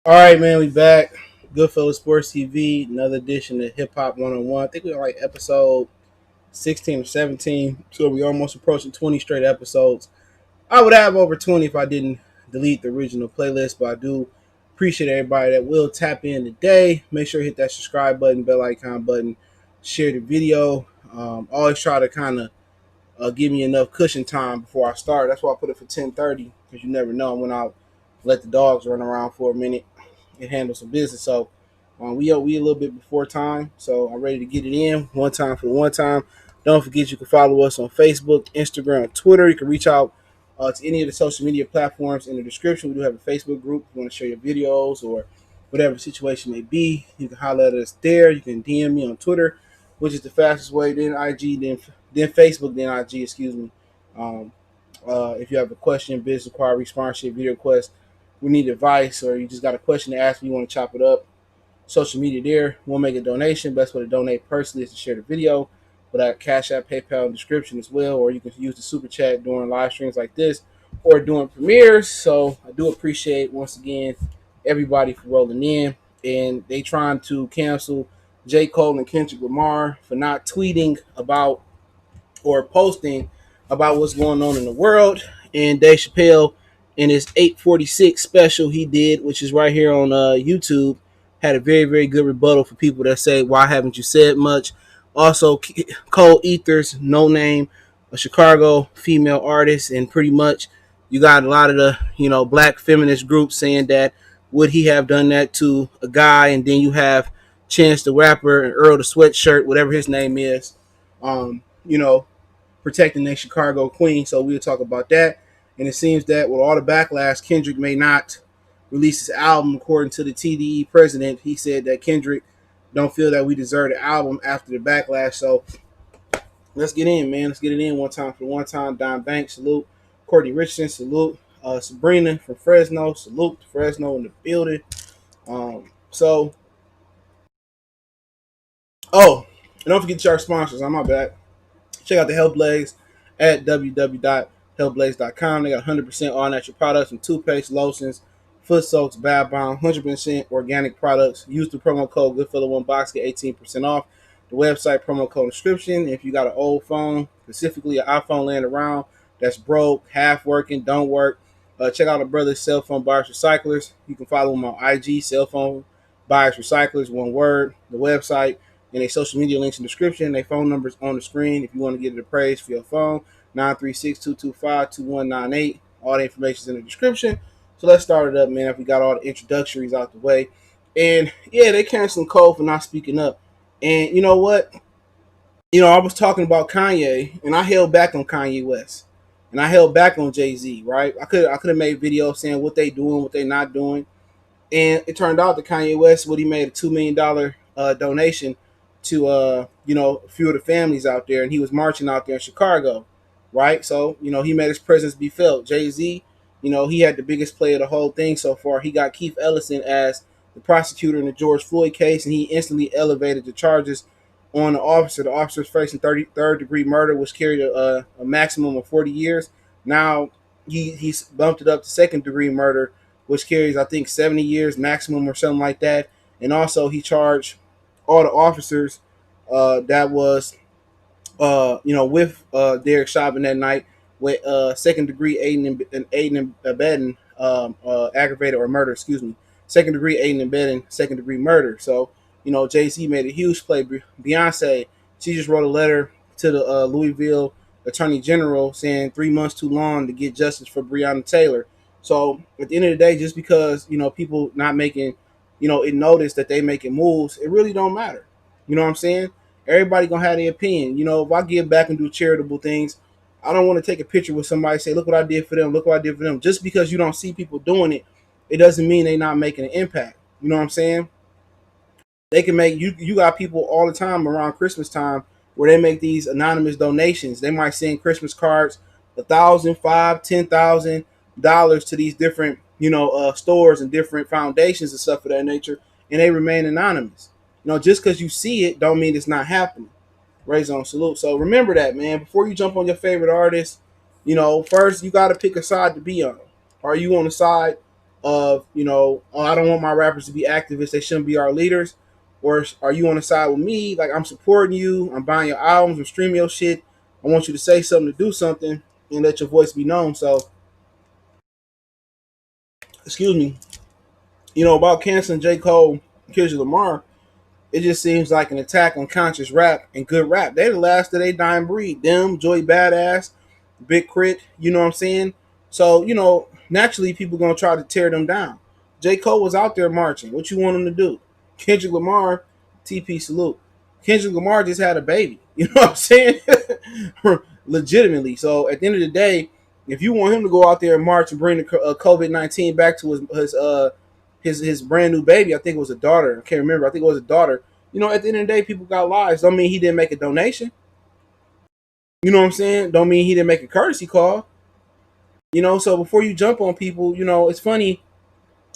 All right, man, we back. Goodfellas Sports TV, another edition of Hip Hop 101. I think we're like episode 16 or 17, so we almost approaching 20 straight episodes. I would have over 20 if I didn't delete the original playlist, but I do appreciate everybody that will tap in today. Make sure you hit that subscribe button, bell icon button, share the video. Always try to kind of give me enough cushion time before I start. That's why I put it for 10:30 because you never know when I'll let the dogs run around for a minute and handle some business. So we a little bit before time, so I'm ready to get it in. One time for the one time. Don't forget you can follow us on Facebook, Instagram, and Twitter. You can reach out to any of the social media platforms in the description. We do have a Facebook group. If you want to share your videos or whatever the situation may be, you can holler at us there. You can DM me on Twitter, which is the fastest way. Then IG, then Facebook, then IG. Excuse me. Um, if you have a question, business inquiry, sponsorship, video request, we need advice, or you just got a question to ask me, you want to chop it up, social media there. We'll make a donation. Best way to donate personally is to share the video with our Cash App, PayPal in the description as well, or you can use the super chat during live streams like this or during premieres. So I do appreciate once again everybody for rolling in. And they trying to cancel J.Cole and Kendrick Lamar for not tweeting about or posting about what's going on in the world. And Dave Chappelle, in his 846 special he did, which is right here on YouTube, had a very, very good rebuttal for people that say, why haven't you said much? Also, Cole Ethers, NoName, a Chicago female artist, and pretty much you got a lot of the, black feminist groups saying that would he have done that to a guy? And then you have Chance the Rapper and Earl the Sweatshirt, whatever his name is, protecting the Chicago Queen. So we'll talk about that. And it seems that with all the backlash, Kendrick may not release his album. According to the TDE president, he said that Kendrick don't feel that we deserve the album after the backlash. So let's get in, man. Let's get it in one time for one time. Don Banks, salute. Courtney Richardson, salute. Sabrina from Fresno, salute to Fresno in the building. So, and don't forget to our sponsors. I'm my back. Check out the Health Blaze at www.healthblaze.com. They got 100% all natural products from toothpaste, lotions, foot soaks, bath bomb, 100% organic products. Use the promo code GoodFella1Box, get 18% off. The website promo code description. If you got an old phone, specifically an iPhone laying around that's broke, half working, don't work, check out our brother's cell phone buyers recyclers. You can follow them on IG, cell phone buyers recyclers, one word. The website and their social media links in the description. Their phone numbers on the screen if you want to get it appraised for your phone. 936-225-2198. All the information is in the description. So let's start it up, man. If we got all the introductories out the way. And yeah, they canceling Cole for not speaking up. And you know what? I was talking about Kanye, and I held back on Kanye West, and I held back on Jay-Z. Right? I could have made videos saying what they doing, what they not doing, and it turned out that Kanye West, what he made a $2 million donation to a few of the families out there, and he was marching out there in Chicago, right? So he made his presence be felt. Jay-Z, he had the biggest play of the whole thing so far. He got Keith Ellison as the prosecutor in the George Floyd case, and he instantly elevated the charges on the officer. The officer's facing third degree murder, which carried a maximum of 40 years. Now he's bumped it up to second degree murder, which carries I think 70 years maximum or something like that. And also he charged all the officers that was with Derek Chauvin that night with second degree aiding and abetting aggravated or murder, second degree aiding and abetting second degree murder. So Jay-Z made a huge play. Beyonce, she just wrote a letter to the Louisville Attorney General saying 3 months too long to get justice for Breonna Taylor. So at the end of the day, just because people not making it notice that they making moves, it really don't matter. You know what I'm saying? Everybody gonna have their opinion. If I give back and do charitable things, I don't want to take a picture with somebody and say, "Look what I did for them. Look what I did for them." Just because you don't see people doing it, it doesn't mean they're not making an impact. You know what I'm saying? They can make you got people all the time around Christmas time where they make these anonymous donations. They might send Christmas cards, $1,000, $5,000, $10,000 to these different stores and different foundations and stuff of that nature, and they remain anonymous. Just because you see it, don't mean it's not happening. Raise on salute. So remember that, man. Before you jump on your favorite artist, first you got to pick a side to be on. Are you on the side of, oh, I don't want my rappers to be activists, they shouldn't be our leaders? Or are you on the side with me? Like, I'm supporting you, I'm buying your albums, I'm streaming your shit. I want you to say something, to do something, and let your voice be known. So, excuse me, about canceling J. Cole, Kendrick Lamar, it just seems like an attack on conscious rap and good rap. They the last of they dying breed. Them, Joey Badass, Big Crit, you know what I'm saying? So, naturally people gonna try to tear them down. J. Cole was out there marching. What you want him to do? Kendrick Lamar, TP salute. Kendrick Lamar just had a baby. You know what I'm saying? Legitimately. So at the end of the day, if you want him to go out there and march and bring the COVID-19 back to his brand new baby, I think it was a daughter. I can't remember. I think it was a daughter. At the end of the day, people got lives. Don't mean he didn't make a donation. You know what I'm saying? Don't mean he didn't make a courtesy call. So before you jump on people, it's funny.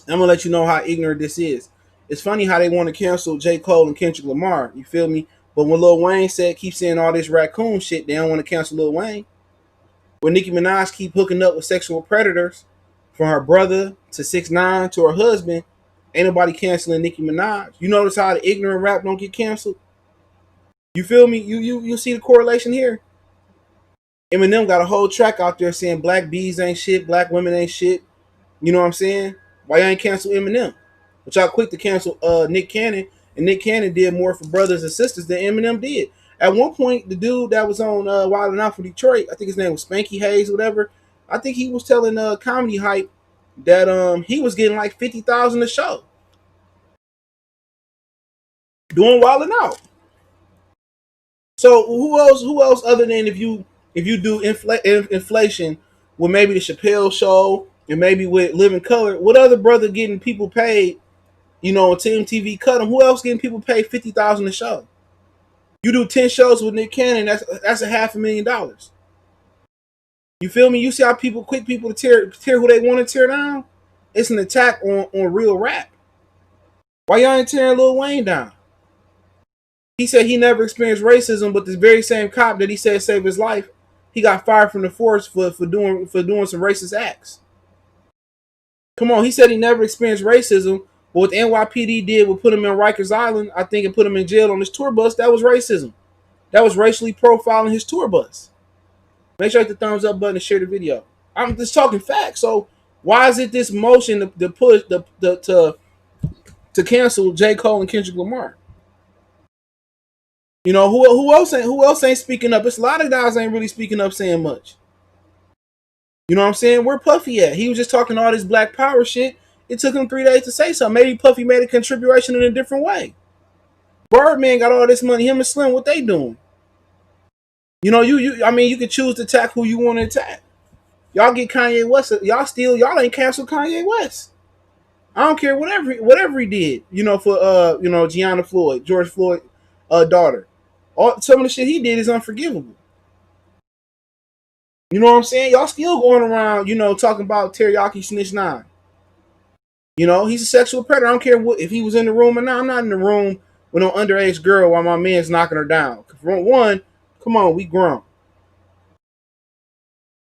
I'm gonna let you know how ignorant this is. It's funny how they want to cancel J. Cole and Kendrick Lamar. You feel me? But when Lil Wayne said keep saying all this raccoon shit, they don't want to cancel Lil Wayne. When Nicki Minaj keep hooking up with sexual predators, from her brother to 6ix9ine to her husband, ain't nobody canceling Nicki Minaj. You notice how the ignorant rap don't get canceled? You feel me? You see the correlation here? Eminem got a whole track out there saying black bees ain't shit, black women ain't shit. You know what I'm saying? Why y'all ain't cancel Eminem? But y'all quick to cancel Nick Cannon, and Nick Cannon did more for brothers and sisters than Eminem did. At one point, the dude that was on Wild 'N Out for Detroit, I think his name was Spanky Hayes, whatever. I think he was telling Comedy Hype that he was getting like 50,000 a show doing Wild 'N Out. So who else? Who else other than if you do inflation with maybe the Chappelle Show and maybe with Living Color? What other brother getting people paid? Team TV cut them. Who else getting people paid 50,000 a show? You do 10 shows with Nick Cannon, that's a $500,000. You feel me? You see how quick people to tear who they want to tear down? It's an attack on real rap. Why y'all ain't tearing Lil Wayne down? He said he never experienced racism, but this very same cop that he said saved his life, he got fired from the force for doing some racist acts. Come on, he said he never experienced racism, but what the NYPD did was put him in Rikers Island, I think, and put him in jail on his tour bus. That was racism. That was racially profiling his tour bus. Make sure you hit the thumbs up button and share the video. I'm just talking facts. So why is it this motion to push to cancel J. Cole and Kendrick Lamar? Who else ain't speaking up? It's a lot of guys ain't really speaking up saying much. You know what I'm saying? Where Puffy at? He was just talking all this black power shit. It took him 3 days to say something. Maybe Puffy made a contribution in a different way. Birdman got all this money. Him and Slim, what they doing? You can choose to attack who you want to attack. Y'all get Kanye West. Y'all ain't canceled Kanye West. I don't care whatever he did. For Gianna Floyd, George Floyd, daughter. Some of the shit he did is unforgivable. You know what I'm saying? Y'all still going around, talking about Teriyaki Snitch 9. He's a sexual predator. I don't care if he was in the room or not. I'm not in the room with no underage girl while my man's knocking her down. For one, come on, we grown.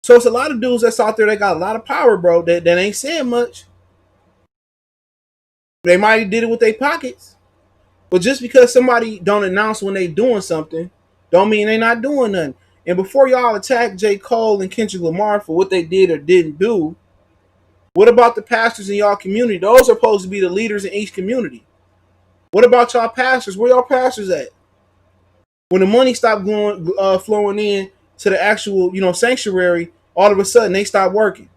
So it's a lot of dudes that's out there that got a lot of power, bro, that ain't saying much. They might have did it with their pockets. But just because somebody don't announce when they doing something, don't mean they not doing nothing. And before y'all attack J. Cole and Kendrick Lamar for what they did or didn't do, what about the pastors in y'all community? Those are supposed to be the leaders in each community. What about y'all pastors? Where y'all pastors at? When the money stopped flowing in to the actual, sanctuary, all of a sudden they stop working.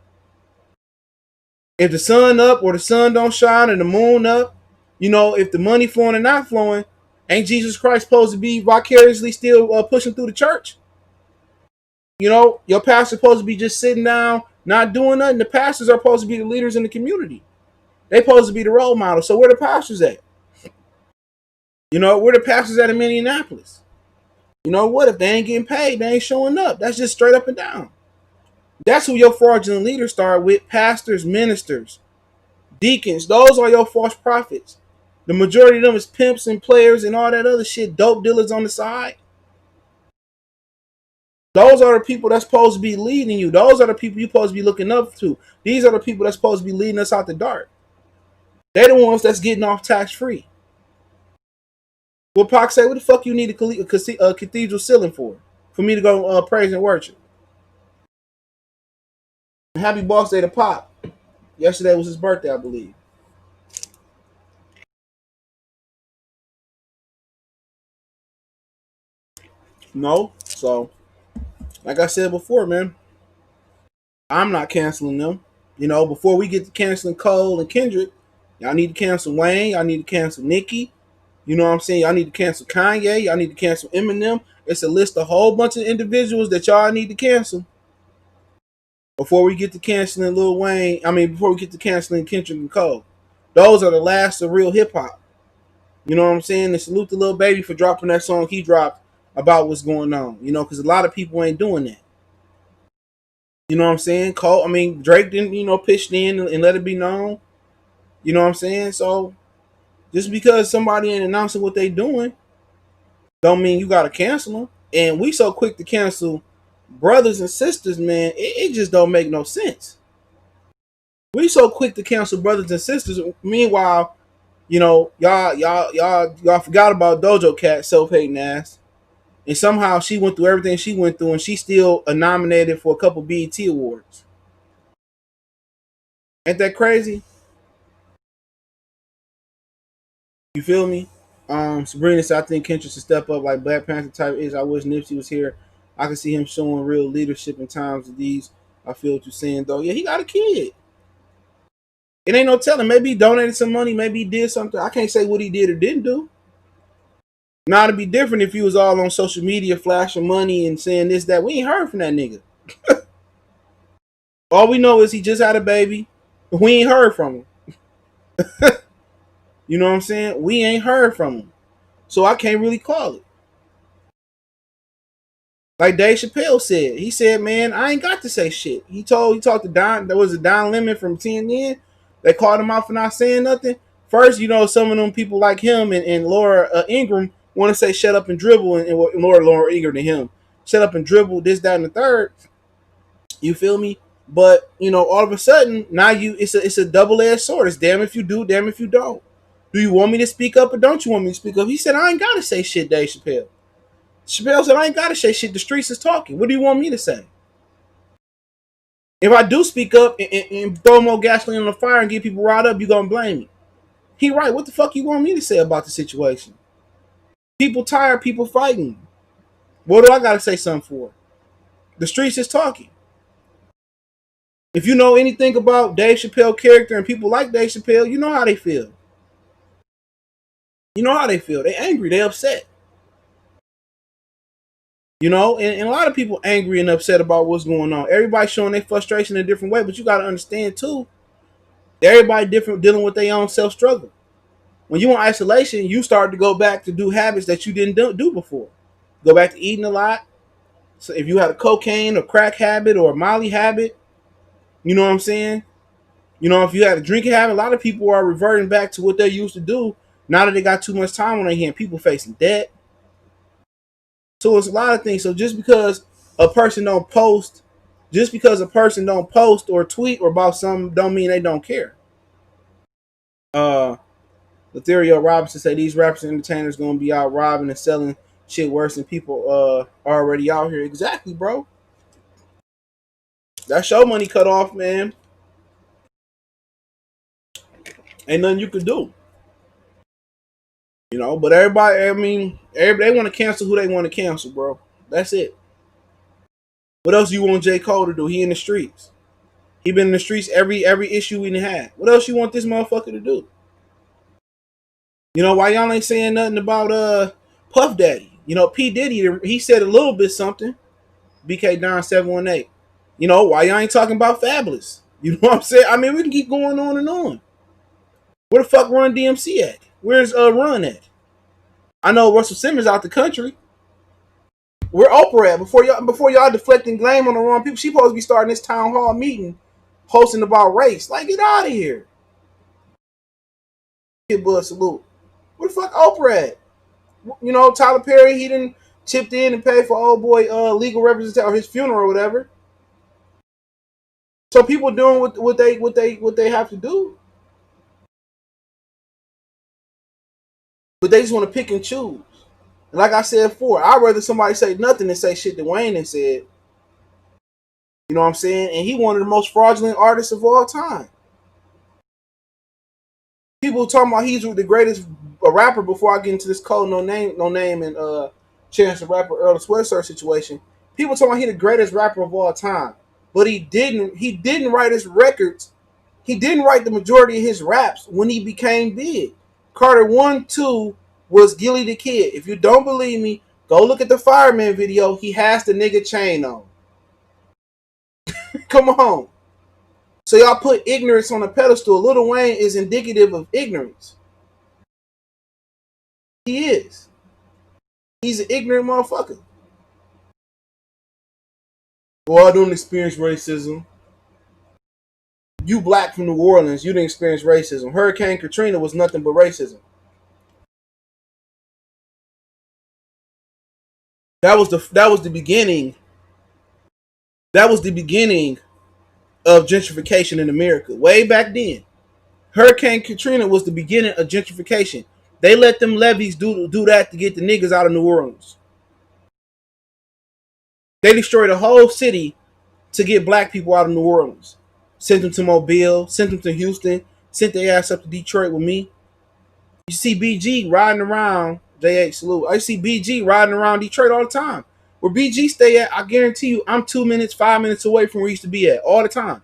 If the sun up or the sun don't shine and the moon up, if the money flowing and not flowing, ain't Jesus Christ supposed to be vicariously still pushing through the church? Your pastor's supposed to be just sitting down, not doing nothing. The pastors are supposed to be the leaders in the community. They supposed to be the role models. So where the pastors at? Where the pastors at in Minneapolis? You know what? If they ain't getting paid, they ain't showing up. That's just straight up and down. That's who your fraudulent leaders start with: pastors, ministers, deacons. Those are your false prophets. The majority of them is pimps and players and all that other shit, dope dealers on the side. Those are the people that's supposed to be leading you. Those are the people you're supposed to be looking up to. These are the people that's supposed to be leading us out the dark. They're the ones that's getting off tax free. What Pac say? What the fuck you need a cathedral ceiling for? For me to go praise and worship. Happy birthday to Pac. Yesterday was his birthday, I believe. No, so like I said before, man, I'm not canceling them. You know, before we get to canceling Cole and Kendrick, y'all need to cancel Wayne. Y'all need to cancel Nicki. You know what I'm saying? Y'all need to cancel Kanye. Y'all need to cancel Eminem. It's a list of a whole bunch of individuals that y'all need to cancel before we get to canceling Lil Wayne. I mean, before we get to canceling Kendrick and Cole. Those are the last of real hip hop. You know what I'm saying? And salute the little baby for dropping that song he dropped about what's going on. You know, because a lot of people ain't doing that. You know what I'm saying? Cole, I mean, Drake didn't, pitch in and let it be known. You know what I'm saying? So just because somebody ain't announcing what they doing, don't mean you gotta cancel them. And we so quick to cancel brothers and sisters, man. It just don't make no sense. We so quick to cancel brothers and sisters. Meanwhile, y'all forgot about Dojo Cat self-hating ass. And somehow she went through everything she went through, and she's still nominated for a couple BET awards. Ain't that crazy? You feel me? Sabrina said, I think Kendrick should step up like Black Panther type is. I wish Nipsey was here. I can see him showing real leadership in times of these. I feel what you're saying, though. Yeah, he got a kid. It ain't no telling. Maybe he donated some money. Maybe he did something. I can't say what he did or didn't do. Now, it'd be different if he was all on social media flashing money and saying this, that. We ain't heard from that nigga. All we know is he just had a baby. We ain't heard from him. You know what I'm saying? We ain't heard from him. So I can't really call it. Like Dave Chappelle said, he said, "Man, I ain't got to say shit." He talked to Don. There was a Don Lemon from TNN. They called him out for not saying nothing. First, some of them people like him and Laura Ingram want to say shut up and dribble, and Laura Ingram to him, shut up and dribble, this, that, and the third. You feel me? But all of a sudden now it's a double edged sword. It's damn if you do, damn if you don't. Do you want me to speak up or don't you want me to speak up? He said, I ain't gotta say shit, Dave Chappelle. Chappelle said, I ain't gotta say shit. The streets is talking. What do you want me to say? If I do speak up and throw more gasoline on the fire and get people riled up, you gonna blame me. He right. What the fuck you want me to say about the situation? People tired, people fighting. What do I gotta say something for? The streets is talking. If you know anything about Dave Chappelle character and people like Dave Chappelle, you know how they feel. You know how they feel. They angry. They upset. And a lot of people angry and upset about what's going on. Everybody showing their frustration in a different way, but you got to understand too, everybody different dealing with their own self struggle. When you in isolation, you start to go back to do habits that you didn't do before. Go back to eating a lot. So if you had a cocaine or crack habit or a Molly habit, you know what I'm saying? If you had a drinking habit, a lot of people are reverting back to what they used to do now that they got too much time on their hand. People facing debt. So it's a lot of things. So just because a person don't post, or tweet or about something, don't mean they don't care. Ethereal Robinson say these rappers and entertainers gonna be out robbing and selling shit worse than people already out here. Exactly, bro. That show money cut off, man. Ain't nothing you can do. But everybody want to cancel who they want to cancel, bro. That's it. What else you want J. Cole to do? He in the streets. He been in the streets every issue we had. What else you want this motherfucker to do? Why y'all ain't saying nothing about Puff Daddy? P Diddy, he said a little bit something. BK Don 718. Why y'all ain't talking about Fabulous? You know what I'm saying? I mean, we can keep going on and on. Where the fuck Run DMC at? Where's Run at? I know Russell Simmons out the country. Where Oprah at? Before y'all deflecting blame on the wrong people, she supposed to be starting this town hall meeting, hosting about race. Like, get out of here. Kid Bud salute. Where the fuck Oprah at? Tyler Perry, he didn't chipped in and paid for old boy legal representation or his funeral or whatever. So people doing what they have to do, but they just want to pick and choose. And like I said before, I'd rather somebody say nothing than say shit that Wayne has said. You know what I'm saying? And he one of the most fraudulent artists of all time. People talking about he's the greatest rapper before I get into this cold NoName and Chance the Rapper Earl the Sweatshirt situation. People talking about he the greatest rapper of all time, but he didn't write his records. He didn't write the majority of his raps when he became big. Carter 1, 2 was Gilly the Kid. If you don't believe me, go look at the Fireman video. He has the nigga chain on. Come on. So y'all put ignorance on a pedestal. Lil Wayne is indicative of ignorance. He is. He's an ignorant motherfucker. Well, I don't experience racism. You black from New Orleans, you didn't experience racism. Hurricane Katrina was nothing but racism. That was the beginning. That was the beginning of gentrification in America. Way back then. Hurricane Katrina was the beginning of gentrification. They let them levees do that to get the niggas out of New Orleans. They destroyed a whole city to get black people out of New Orleans. Sent them to Mobile, sent them to Houston, sent their ass up to Detroit with me. You see BG riding around, J.H. salute. I see BG riding around Detroit all the time. Where BG stay at, I guarantee you, I'm 2 minutes, 5 minutes away from where he used to be at all the time.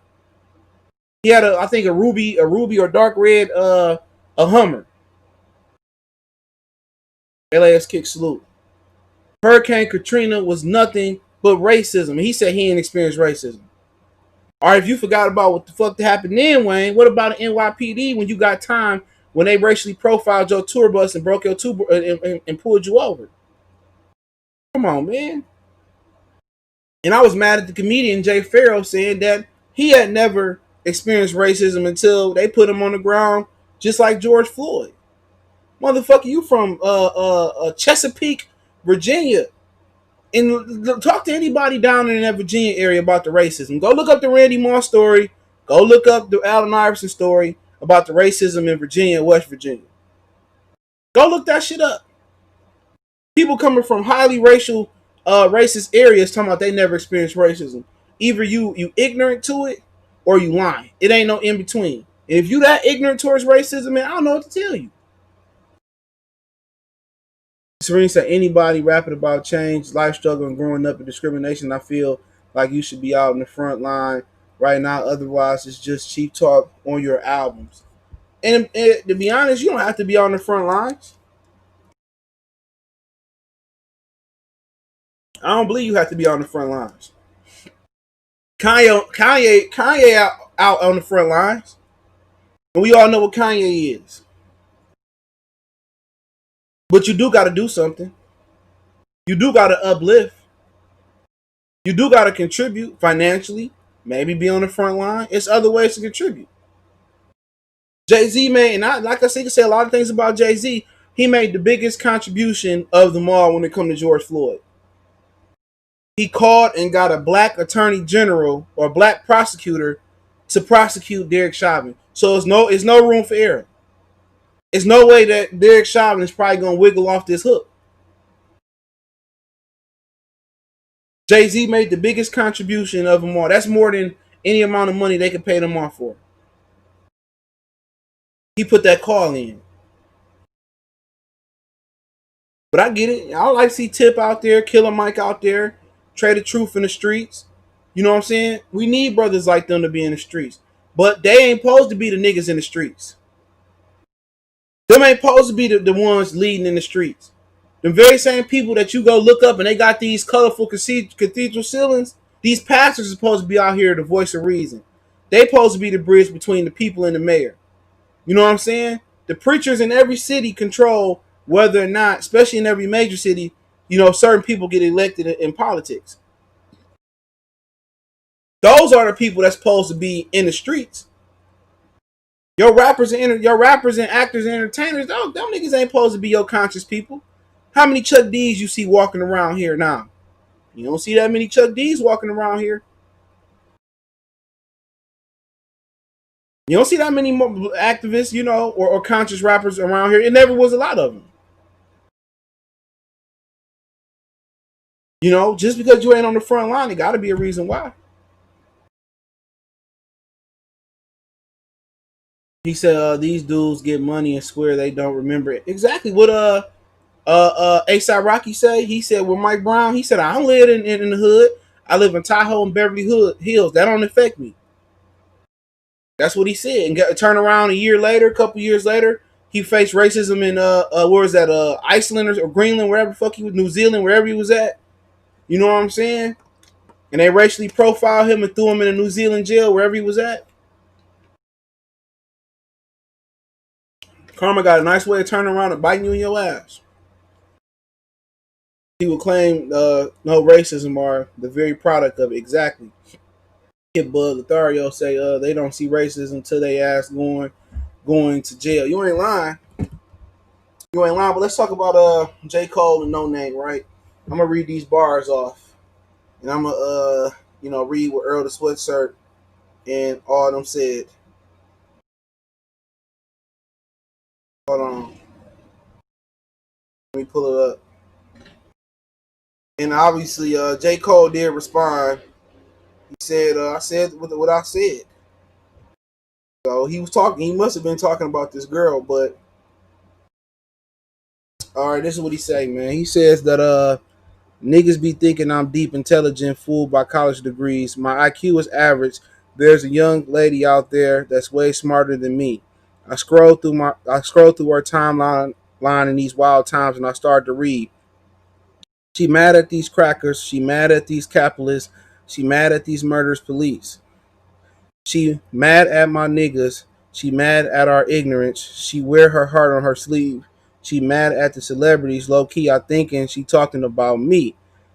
He had I think a ruby or dark red a Hummer. LAS kick salute. Hurricane Katrina was nothing but racism. And he said he ain't experienced racism. All right, if you forgot about what the fuck that happened then, Wayne, what about the NYPD when you got time when they racially profiled your tour bus and broke your tour and pulled you over? Come on, man. And I was mad at the comedian Jay Farrell saying that he had never experienced racism until they put him on the ground, just like George Floyd. Motherfucker, you from Chesapeake, Virginia, and talk to anybody down in that Virginia area about the racism. Go look up the Randy Moss story. Go look up the Allen Iverson story about the racism in Virginia and West Virginia. Go look that shit up. People coming from highly racist areas talking about they never experienced racism. Either you ignorant to it or you lying. It ain't no in between. And if you that ignorant towards racism, man, I don't know what to tell you. Serene said, anybody rapping about change, life struggle, and growing up in discrimination, I feel like you should be out in the front line right now. Otherwise, it's just cheap talk on your albums. And to be honest, you don't have to be on the front lines. I don't believe you have to be on the front lines. Kanye out on the front lines. And we all know what Kanye is. But you do got to do something. You do got to uplift. You do got to contribute financially. Maybe be on the front line. It's other ways to contribute. Jay-Z made, and like I said, you can say a lot of things about Jay-Z. He made the biggest contribution of them all when it comes to George Floyd. He called and got a black attorney general or a black prosecutor to prosecute Derek Chauvin. So it's no room for error. It's no way that Derek Chauvin is probably going to wiggle off this hook. Jay-Z made the biggest contribution of them all. That's more than any amount of money they could pay them off for. He put that call in. But I get it. I like to see Tip out there, Killer Mike out there, Trey the Truth in the streets. You know what I'm saying? We need brothers like them to be in the streets. But they ain't supposed to be the niggas in the streets. Them ain't supposed to be the ones leading in the streets. The very same people that you go look up and they got these colorful cathedral ceilings, these pastors are supposed to be out here the voice of reason. They supposed to be the bridge between the people and the mayor. You know what I'm saying? The preachers in every city control whether or not, especially in every major city, certain people get elected in politics. Those are the people that's supposed to be in the streets. Your rappers and actors and entertainers, them niggas ain't supposed to be your conscious people. How many Chuck D's you see walking around here now? You don't see that many Chuck D's walking around here. You don't see that many more activists, or conscious rappers around here. It never was a lot of them. Just because you ain't on the front line, it got to be a reason why. He said these dudes get money and swear they don't remember it. Exactly what ASAP Rocky say. He said with Mike Brown, he said I don't live in the hood. I live in Tahoe and Beverly Hills. That don't affect me. That's what he said. And turn around a year later, a couple years later, he faced racism in where was that, Iceland or Greenland, wherever the fuck he was, New Zealand, wherever he was at. You know what I'm saying? And they racially profiled him and threw him in a New Zealand jail wherever he was at. Karma got a nice way of turning around and biting you in your ass. He would claim no racism are the very product of it. Exactly. Hit Bud Lothario say they don't see racism until they ass going to jail. You ain't lying. You ain't lying. But let's talk about J.Cole and NoName, right? I'm gonna read these bars off, and I'm gonna read what Earl the Sweatshirt and all of them said. Hold on, let me pull it up. And obviously, J. Cole did respond. He said, "I said what I said." So he was talking. He must have been talking about this girl. But all right, this is what he say, man. He says that niggas be thinking I'm deep intelligent, fooled by college degrees. My IQ is average. There's a young lady out there that's way smarter than me. I scroll through her timeline in these wild times, and I start to read. She mad at these crackers. She mad at these capitalists. She mad at these murderous police. She mad at my niggas. She mad at our ignorance. She wear her heart on her sleeve. She mad at the celebrities. Low key, I thinking she talking about me.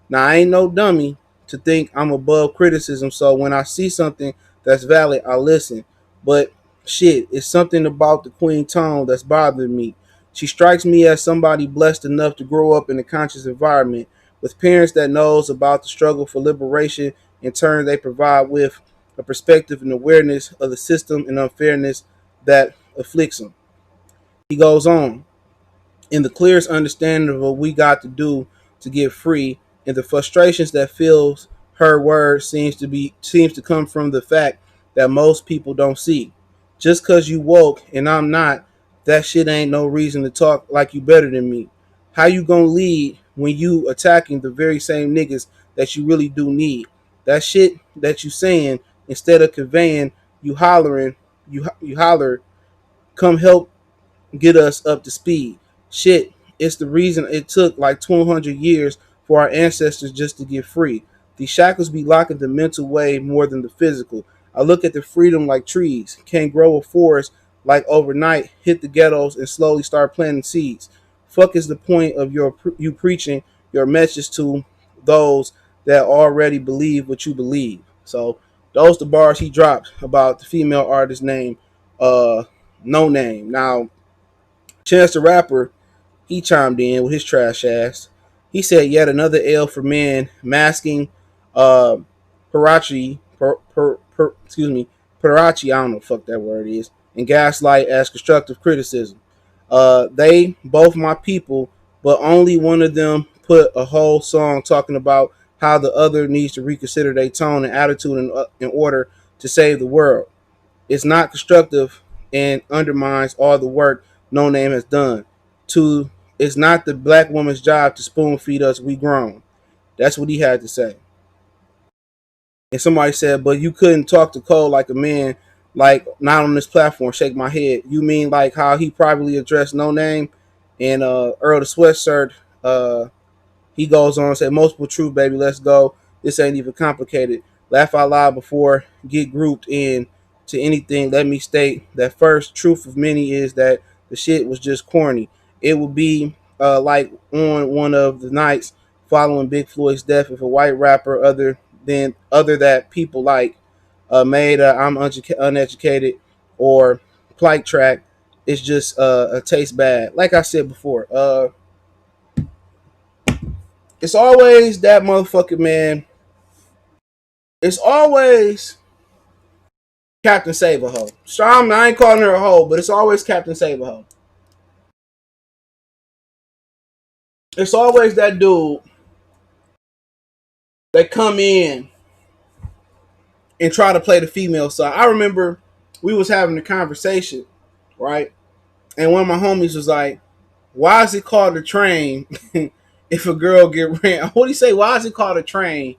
Now I ain't no dummy to think I'm above criticism. So when I see something that's valid, I listen. But shit, it's something about the Queen tone that's bothering me. She strikes me as somebody blessed enough to grow up in a conscious environment with parents that knows about the struggle for liberation. In turn, they provide with a perspective and awareness of the system and unfairness that afflicts them. He goes on, in the clearest understanding of what we got to do to get free, and the frustrations that fills her words seems to come from the fact that most people don't see. Just cause you woke and I'm not, that shit ain't no reason to talk like you better than me. How you gonna lead when you attacking the very same niggas that you really do need? That shit that you saying, instead of conveying, you hollering, you holler, come help get us up to speed. Shit, it's the reason it took like 200 years for our ancestors just to get free. These shackles be locking the mental way more than the physical. I look at the freedom like trees. Can't grow a forest like overnight, hit the ghettos and slowly start planting seeds. Fuck is the point of you preaching your message to those that already believe what you believe? So those the bars he dropped about the female artist named NoName. Now Chance the Rapper, he chimed in with his trash ass. He said yet another L for men masking uh Parachi excuse me, Parachi, I don't know what the fuck that word is, and gaslight as constructive criticism. They both my people, but only one of them put a whole song talking about how the other needs to reconsider their tone and attitude in order to save the world. It's not constructive and undermines all the work NoName has done. To It's not the black woman's job to spoon feed us. We grown. That's what he had to say. And somebody said, but you couldn't talk to Cole like a man, like not on this platform. Shake my head. You mean like how he privately addressed NoName and Earl the Sweatshirt? He goes on and say, multiple truth, baby, let's go. This ain't even complicated. Laugh out loud before get grouped in to anything. Let me state that first truth of many is that the shit was just corny. It would be like on one of the nights following Big Floyd's death if a white rapper other that people like made I'm uneducated or plight track. It's just a taste bad. Like I said before, It's always that motherfucker, man. It's always Captain Save a Hoe. So I ain't calling her a hoe, but it's always Captain Save a Hoe. It's always that dude that come in and try to play the female side. I remember we was having a conversation, right? And one of my homies was like, "Why is it called a train if a girl get ran?" What do you say? Why is it called a train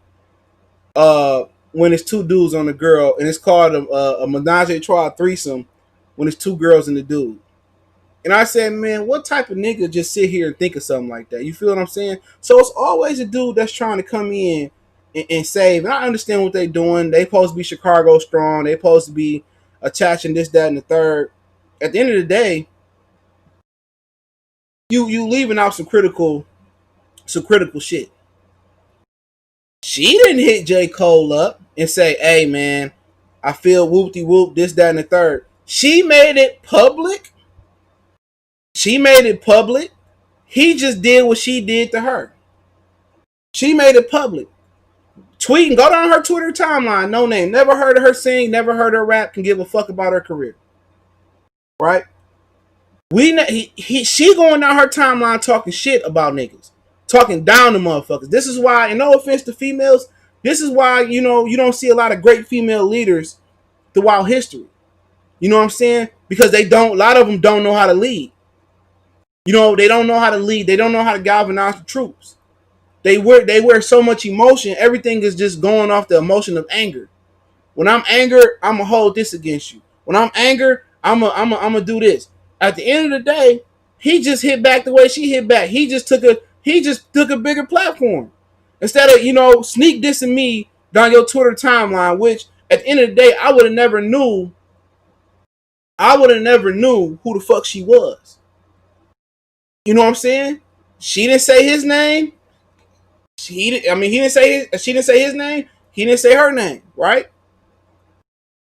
when it's two dudes on a girl, and it's called a menage a trois threesome when it's two girls and a dude? And I said, man, what type of nigga just sit here and think of something like that? You feel what I'm saying? So it's always a dude that's trying to come in and save. And I understand what they doing. They supposed to be Chicago strong. They supposed to be attaching this, that, and the third. At the end of the day, you leaving out some critical shit. She didn't hit J.Cole up and say, hey man, I feel whoop-de whoop, this, that, and the third. She made it public. She made it public. He just did what she did to her. She made it public. Tweeting, go down her Twitter timeline, NoName. Never heard of her sing, never heard her rap, can give a fuck about her career. Right? She going down her timeline talking shit about niggas. Talking down to motherfuckers. This is why, and no offense to females, this is why, you don't see a lot of great female leaders throughout history. You know what I'm saying? Because a lot of them don't know how to lead. They don't know how to lead. They don't know how to galvanize the troops. They wear so much emotion. Everything is just going off the emotion of anger. When I'm angry, I'm gonna hold this against you. When I'm angry, I'm gonna do this. At the end of the day, he just hit back the way she hit back. He just took a bigger platform instead of sneak dissing me down your Twitter timeline. Which at the end of the day, I would have never knew. I would have never knew who the fuck she was. You know what I'm saying? She didn't say his name. He didn't say she didn't say his name. He didn't say her name, right?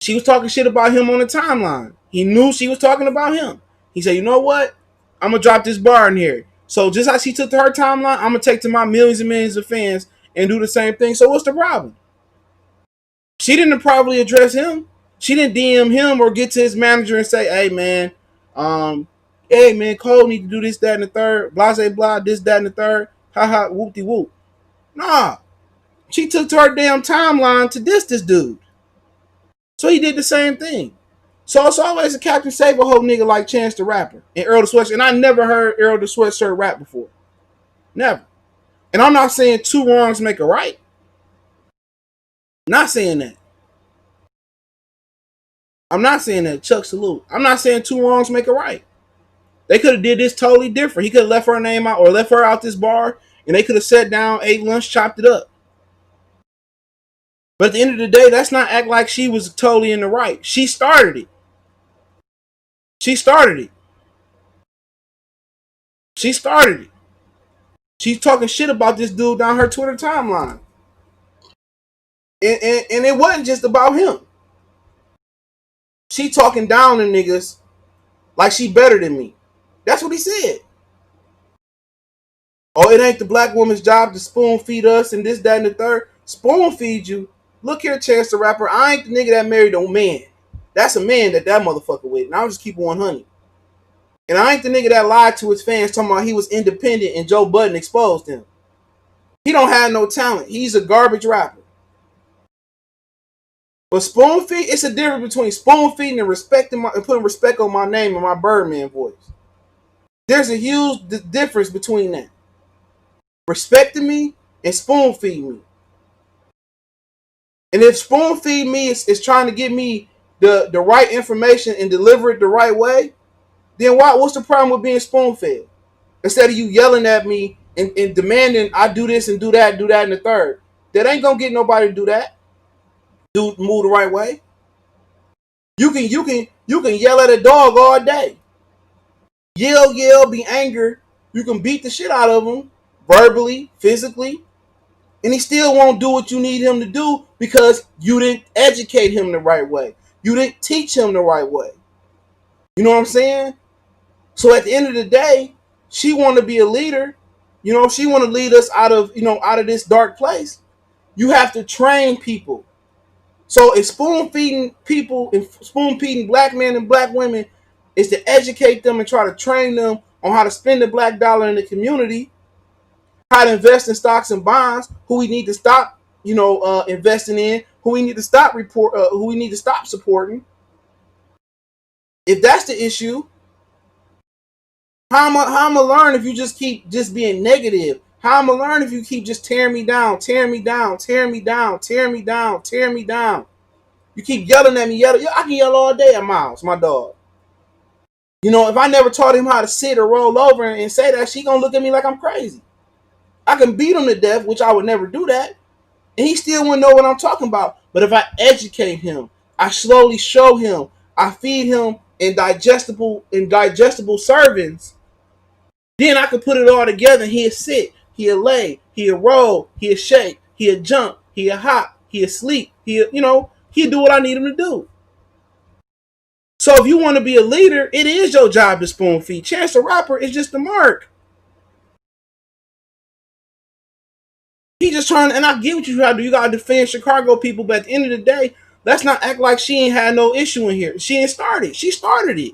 She was talking shit about him on the timeline. He knew she was talking about him. He said, you know what? I'm gonna drop this bar in here. So just how she took to her timeline, I'm gonna take to my millions and millions of fans and do the same thing. So what's the problem? She didn't probably address him. She didn't DM him or get to his manager and say, hey man, Cole need to do this, that, and the third. Blah, blah, blah, this, that, and the third. Ha ha, whoop de whoop. Nah. She took to her damn timeline to diss this dude. So he did the same thing. So it's always a Captain Save a Hoe nigga like Chance the Rapper and Earl the Sweatshirt. And I never heard Earl the Sweatshirt rap before. Never. And I'm not saying two wrongs make a right. Not saying that. I'm not saying that. Chuck salute. I'm not saying two wrongs make a right. They could have did this totally different. He could have left her name out or left her out this bar and they could have sat down, ate lunch, chopped it up. But at the end of the day, that's not act like she was totally in the right. She started it. She started it. She started it. She's talking shit about this dude down her Twitter timeline. And it wasn't just about him. She talking down to niggas like she better than me. That's what he said. Oh, it ain't the black woman's job to spoon feed us and this, that, and the third. Spoon feed you. Look here, Chance the Rapper. I ain't the nigga that married a man. That's a man that motherfucker with. And I'll just keep 100. And I ain't the nigga that lied to his fans talking about he was independent and Joe Budden exposed him. He don't have no talent. He's a garbage rapper. But spoon feed, it's a difference between spoon feeding and respecting and putting respect on my name and my Birdman voice. There's a huge difference between that. Respecting me and spoon feeding me. And if spoon feed me is trying to give me the right information and deliver it the right way, then what's the problem with being spoon fed? Instead of you yelling at me and demanding I do this and do that, and the third. That ain't gonna get nobody to do that. Move the right way. You can yell at a dog all day. Yell, be angry. You can beat the shit out of him verbally, physically, and he still won't do what you need him to do because you didn't educate him the right way. You didn't teach him the right way. You know what I'm saying? So at the end of the day, she want to be a leader, You know, if she want to lead us out of, out of this dark place, you have to train people. So it's spoon feeding people and spoon feeding black men and black women is to educate them and try to train them on how to spend the black dollar in the community, how to invest in stocks and bonds, who we need to stop, investing in, who we need to stop who we need to stop supporting. If that's the issue, how am I learn if you just keep just being negative? How am I learn if you keep just tearing me down, tearing me down, tearing me down, tearing me down, tearing me down? You keep yelling at me, yelling. I can yell all day at Miles, my dog. If I never taught him how to sit or roll over and say that, she gonna look at me like I'm crazy. I can beat him to death, which I would never do that, and he still wouldn't know what I'm talking about. But if I educate him, I slowly show him, I feed him in digestible servings, then I could put it all together. He'll sit, he'll lay, he'll roll, he'll shake, he'll jump, he'll hop, he'll sleep, he'll do what I need him to do. So if you want to be a leader, it is your job to spoon feed. Chance the Rapper is just the mark. He just trying, and I get what you gotta do. You gotta defend Chicago people, but at the end of the day, let's not act like she ain't had no issue in here. She ain't started. She started it.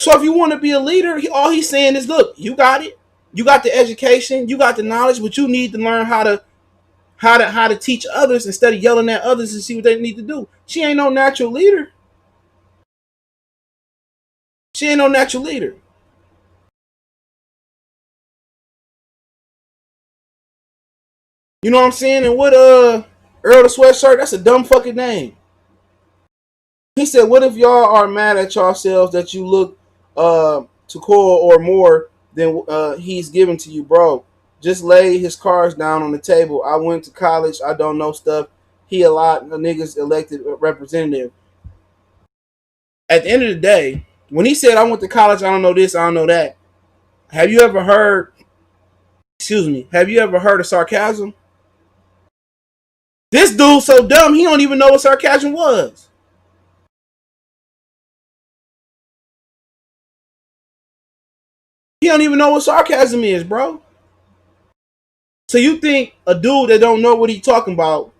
So if you want to be a leader, all he's saying is, look, you got it. You got the education, you got the knowledge, but you need to learn how to teach others instead of yelling at others and see what they need to do. She ain't no natural leader. She ain't no natural leader. You know what I'm saying? And what Earl the Sweatshirt, that's a dumb fucking name. He said, what if y'all are mad at yourselves that you look to Cole or more than he's given to you, bro? Just lay his cards down on the table. I went to college. I don't know stuff. He a lot of niggas elected representative. At the end of the day, when he said I went to college, I don't know this, I don't know that. Have you ever heard? Excuse me. Have you ever heard of sarcasm? This dude's so dumb. He don't even know what sarcasm was. He don't even know what sarcasm is, bro. So you think a dude that don't know what he talking about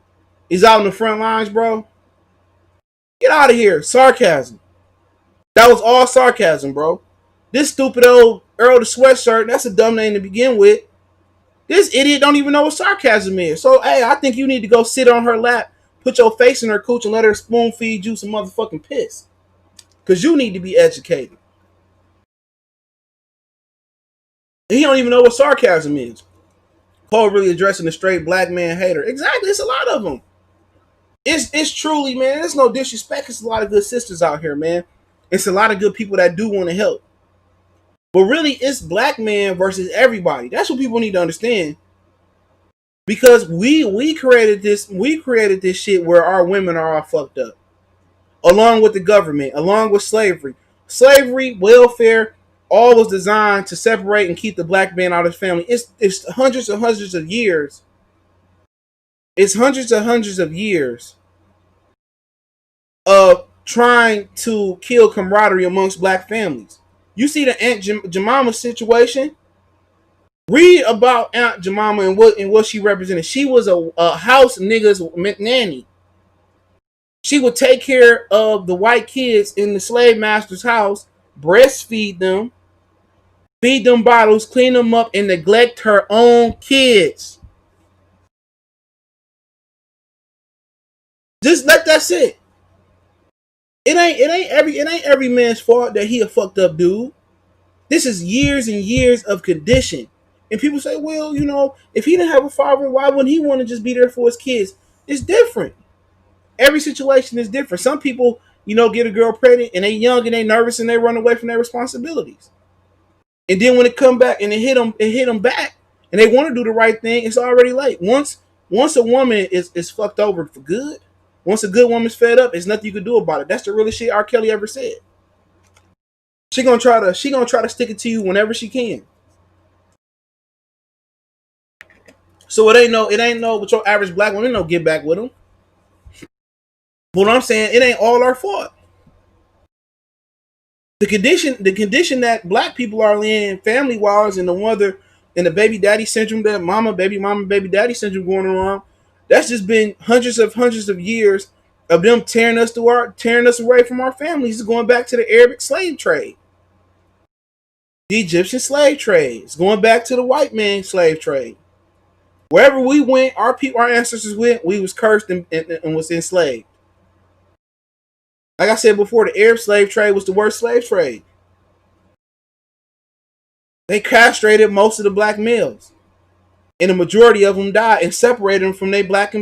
is out in the front lines, bro? Get out of here. Sarcasm. That was all sarcasm, bro. This stupid old Earl the Sweatshirt, that's a dumb name to begin with. This idiot don't even know what sarcasm is. So, hey, I think you need to go sit on her lap, put your face in her cooch, and let her spoon feed you some motherfucking piss. Because you need to be educated. And he don't even know what sarcasm is. Cole really addressing the straight black man hater. Exactly, it's a lot of them. It's truly, man, there's no disrespect. It's a lot of good sisters out here, man. It's a lot of good people that do want to help. But really, it's black man versus everybody. That's what people need to understand. Because we created this shit where our women are all fucked up. Along with the government, along with slavery. Slavery, welfare, all was designed to separate and keep the black man out of his family. It's hundreds and hundreds of years. It's hundreds and hundreds of years of trying to kill camaraderie amongst black families. You see the Aunt Jemima situation. Read about Aunt Jemima and what she represented. She was a house nigga's nanny. She would take care of the white kids in the slave master's house, breastfeed them, feed them bottles, clean them up, and neglect her own kids. Just let that sit. It ain't every man's fault that he a fucked up dude. This is years and years of condition. And people say, well, if he didn't have a father, why wouldn't he want to just be there for his kids? It's different. Every situation is different. Some people, get a girl pregnant and they young and they nervous and they run away from their responsibilities. And then when it come back and it hit them back, and they want to do the right thing, it's already late. Once a woman is fucked over for good, once a good woman's fed up, there's nothing you can do about it. That's the realest shit R. Kelly ever said. She gonna try to stick it to you whenever she can. So it ain't no with your average black woman, no get back with them. But what I'm saying, it ain't all our fault. The condition that black people are in, family wise, and the mother and the baby daddy syndrome, that mama, baby daddy syndrome going around. That's just been hundreds of years of them tearing us away from our families. It's going back to the Arabic slave trade, the Egyptian slave trade. It's going back to the white man slave trade. Wherever we went, our ancestors went, we was cursed and was enslaved. Like I said before, the Arab slave trade was the worst slave trade. They castrated most of the black males, and the majority of them died and separated them from their black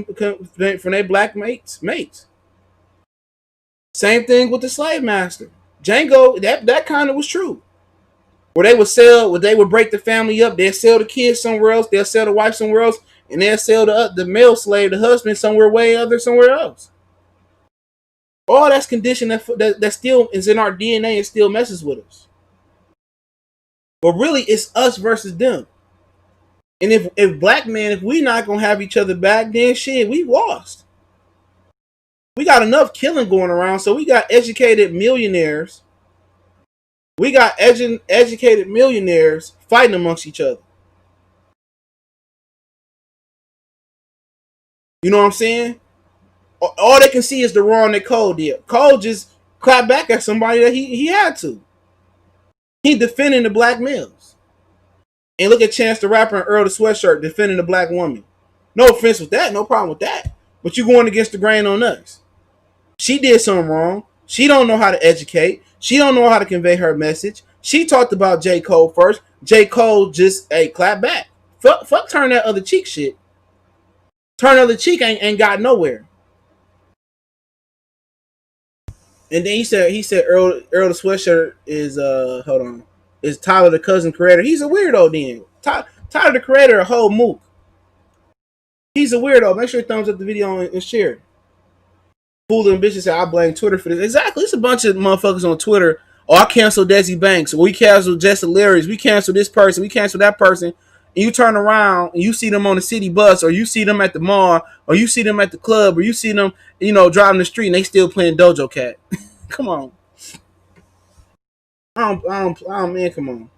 mates. Same thing with the slave master. Django, that kind of was true. Where they would break the family up. They'll sell the kids somewhere else. They'll sell the wife somewhere else, and they'll sell the male slave, the husband, somewhere else. All that's conditioned that still is in our DNA and still messes with us. But really, it's us versus them. And if black men, if we not gonna have each other back, then shit, we lost. We got enough killing going around, so we got educated millionaires. We got educated millionaires fighting amongst each other. You know what I'm saying? All they can see is the wrong that Cole did. Cole just clapped back at somebody that he had to. He defending the black males. And look at Chance the Rapper and Earl the Sweatshirt defending the black woman. No offense with that, no problem with that. But you going against the grain on us. She did something wrong. She don't know how to educate. She don't know how to convey her message. She talked about J.Cole first. J.Cole just, hey, clap back. Fuck turn that other cheek shit. Turn the other cheek ain't got nowhere. And then he said Earl the Sweatshirt is hold on. Is Tyler the cousin creator. He's a weirdo then. Tyler the creator a whole mook. He's a weirdo. Make sure you thumbs up the video and share it. Fooling bitches say I blame Twitter for this. Exactly. It's a bunch of motherfuckers on Twitter. Oh, I canceled Desi Banks. We canceled Jess Hilarious. We canceled this person. We canceled that person. And you turn around and you see them on the city bus, or you see them at the mall, or you see them at the club, or you see them, driving the street and they still playing Dojo Cat. Come on. Man, come on.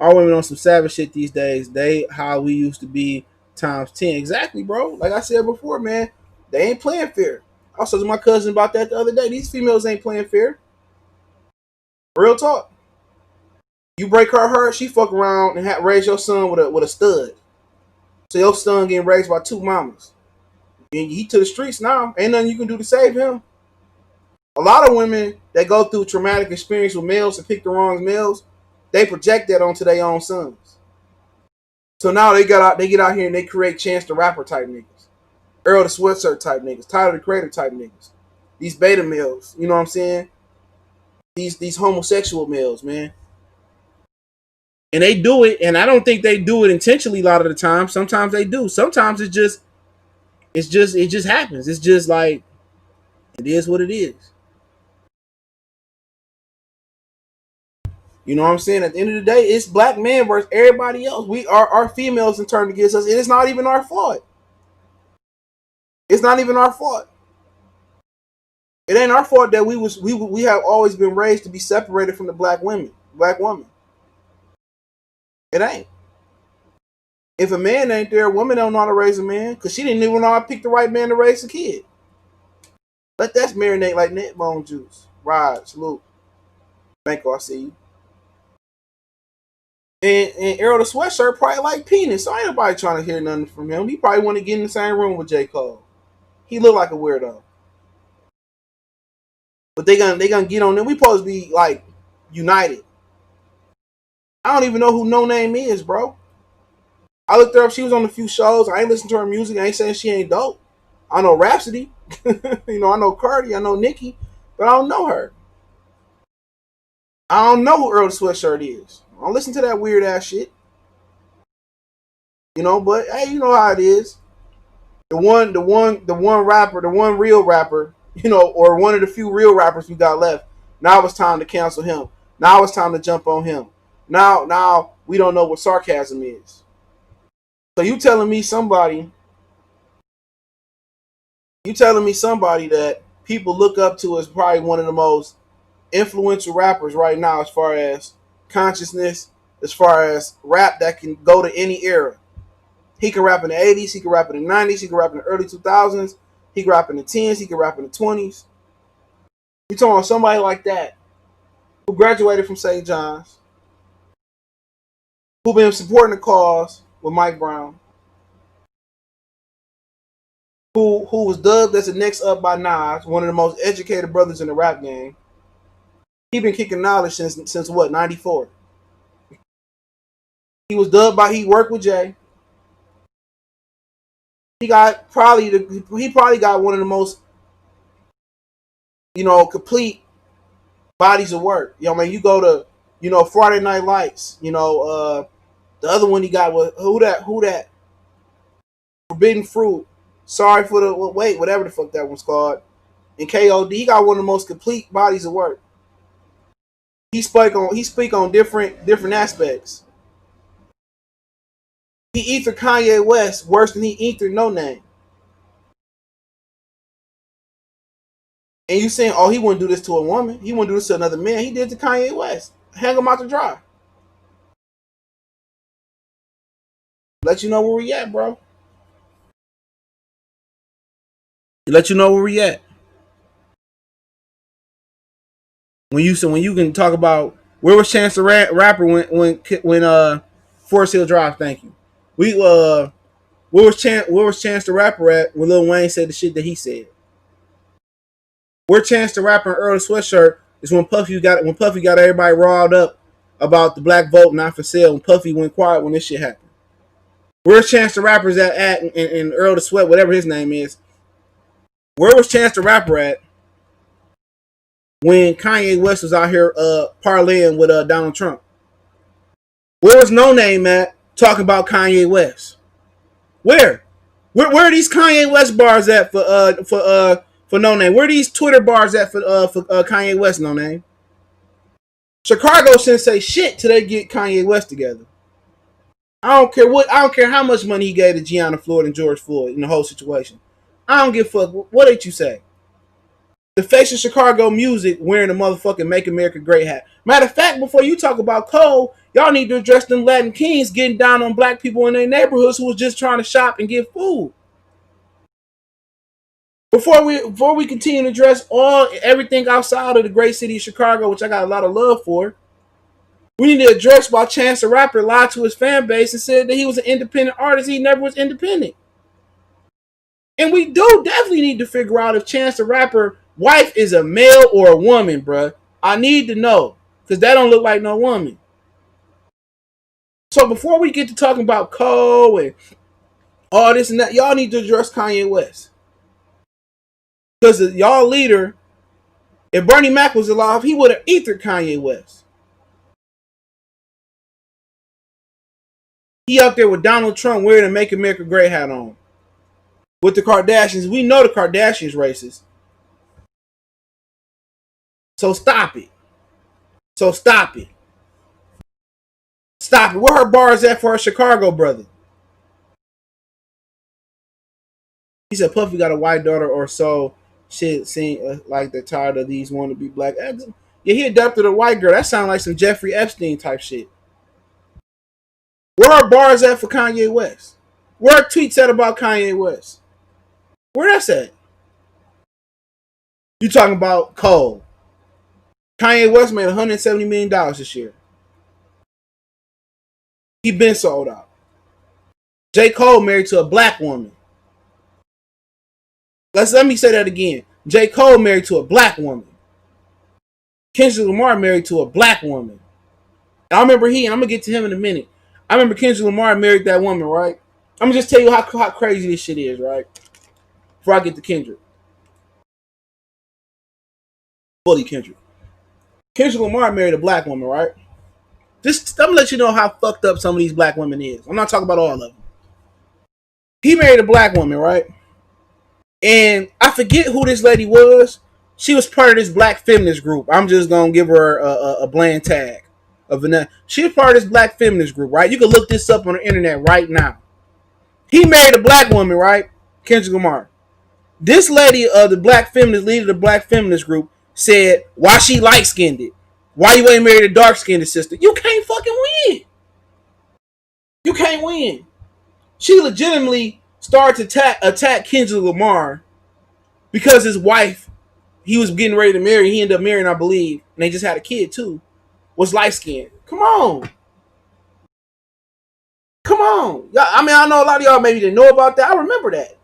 Our women on some savage shit these days. They how we used to be times 10. Exactly, bro. Like I said before, man, they ain't playing fair. I was talking to my cousin about that the other day. These females ain't playing fair. Real talk. You break her heart, she fuck around and raise your son with a stud. So your son getting raised by two mamas. And he to the streets now. Ain't nothing you can do to save him. A lot of women that go through traumatic experience with males and pick the wrong males, they project that onto their own sons. So now they get out here and they create Chance the Rapper type niggas. Earl the Sweatshirt type niggas, Tyler the Creator type niggas, these beta males, you know what I'm saying? These homosexual males, man. And they do it, and I don't think they do it intentionally a lot of the time. Sometimes they do. Sometimes it just happens. It's just like it is what it is. You know what I'm saying? At the end of the day, it's black men versus everybody else. We are our females in turn against us. And it's not even our fault. It's not even our fault. It ain't our fault that we have always been raised to be separated from the black woman. It ain't. If a man ain't there, a woman don't know how to raise a man because she didn't even know how to pick the right man to raise a kid. Let that marinate like net bone juice. Rod, salute. Banco, I see you. And Earl the Sweatshirt probably like penis, so ain't nobody trying to hear nothing from him. He probably want to get in the same room with J.Cole. He look like a weirdo. But they gonna get on them. We supposed to be like united. I don't even know who NoName is, bro. I looked her up. She was on a few shows. I ain't listened to her music. I ain't saying she ain't dope. I know Rhapsody. I know Cardi. I know Nicki. But I don't know her. I don't know who Earl the Sweatshirt is. I don't listen to that weird ass shit. But hey, you know how it is. The one rapper, the one real rapper, or one of the few real rappers we got left. Now it's time to cancel him. Now it's time to jump on him. Now we don't know what sarcasm is. So you telling me somebody that people look up to as probably one of the most influential rappers right now as far as consciousness, as far as rap that can go to any era. He can rap in the 80s, he can rap in the 90s, he can rap in the early 2000s, he can rap in the 10s, he can rap in the 20s. You talking about somebody like that who graduated from St. John's, who been supporting the cause with Mike Brown, who was dubbed as the next up by Nas, one of the most educated brothers in the rap game. He been kicking knowledge since what, 94. He was dubbed by, he worked with Jay. He probably got one of the most, complete bodies of work. I mean, you go to, Friday Night Lights, the other one he got was who that Forbidden Fruit, Sorry for the Wait, whatever the fuck that one's called. And KOD, he got one of the most complete bodies of work. He speak on different aspects. He ethered Kanye West worse than he ethered NoName. And you saying, oh, he wouldn't do this to a woman, he wouldn't do this to another man. He did to Kanye West. Hang him out to dry. Let you know where we at, bro. Let you know where we at. When you can talk about where was Chance the Rapper when Forest Hill Drive. Thank you. Where was Chance the Rapper at when Lil Wayne said the shit that he said? Where Chance the Rapper and Earl the Sweatshirt is when Puffy got everybody riled up about the black vote not for sale, and Puffy went quiet when this shit happened. Where's Chance the Rapper's at and Earl the Sweat, whatever his name is? Where was Chance the Rapper at when Kanye West was out here parlaying with Donald Trump? Where was NoName at talking about Kanye West? Where are these Kanye West bars at for NoName? Where are these Twitter bars at for Kanye West, NoName? Chicago shouldn't say shit till they get Kanye West together. I don't care how much money he gave to Gianna Floyd and George Floyd in the whole situation. I don't give a fuck. What did you say? The face of Chicago music wearing a motherfucking Make America Great hat. Matter of fact, before you talk about Cole, y'all need to address them Latin kings getting down on black people in their neighborhoods who was just trying to shop and get food. Before we continue to address everything outside of the great city of Chicago, which I got a lot of love for, we need to address why Chance the Rapper lied to his fan base and said that he was an independent artist. He never was independent. And we do definitely need to figure out if Chance the Rapper wife is a male or a woman, bruh. I need to know, because that don't look like no woman. So before we get to talking about Cole and all this and that, y'all need to address Kanye West. Because y'all leader, if Bernie Mac was alive, he would have ethered Kanye West. He up there with Donald Trump wearing a Make America Great hat on. With the Kardashians. We know the Kardashians racist. So stop it. Stop it. Where her bars at for her Chicago brother? He said Puffy got a white daughter or so. Shit seem like they're tired of these want to be black. Yeah, he adopted a white girl. That sounds like some Jeffrey Epstein type shit. Where are bars at for Kanye West? Where are tweets at about Kanye West? Where that's at? You talking about Cole. Kanye West made $170 million this year. He been sold out. J.Cole married to a black woman. Let me say that again. J.Cole married to a black woman. Kendrick Lamar married to a black woman. I remember and I'm going to get to him in a minute. I remember Kendrick Lamar married that woman, right? I'm going to just tell you how crazy this shit is, right? Before I get to Kendrick. Bully Kendrick. Kendrick Lamar married a black woman, right? Just I'm gonna let you know how fucked up some of these black women is. I'm not talking about all of them. He married a black woman, right? And I forget who this lady was. She was part of this black feminist group. I'm just gonna give her a bland tag. She was part of this black feminist group, right? You can look this up on the internet right now. He married a black woman, right? Kendrick Lamar. This lady, the black feminist leader of the black feminist group, said, why she light skinned it? Why you ain't married a dark skinned sister? You can't fucking win. You can't win. She legitimately started to attack Kendrick Lamar because his wife, he was getting ready to marry. He ended up marrying, I believe, and they just had a kid too. Was light skinned. Come on. Come on. I mean, I know a lot of y'all maybe didn't know about that. I remember that.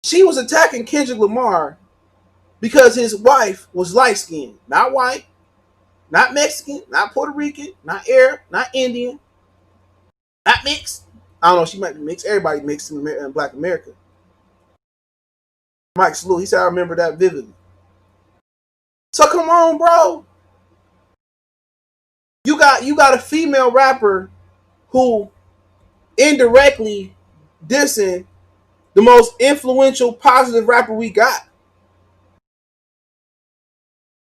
She was attacking Kendrick Lamar because his wife was light skinned, not white, not Mexican, not Puerto Rican, not Arab, not Indian, not mixed. I don't know. She might be mixed. Everybody mixed in Black America. Mike Salute, he said, I remember that vividly. So come on, bro. You got a female rapper who indirectly dissing the most influential, positive rapper we got.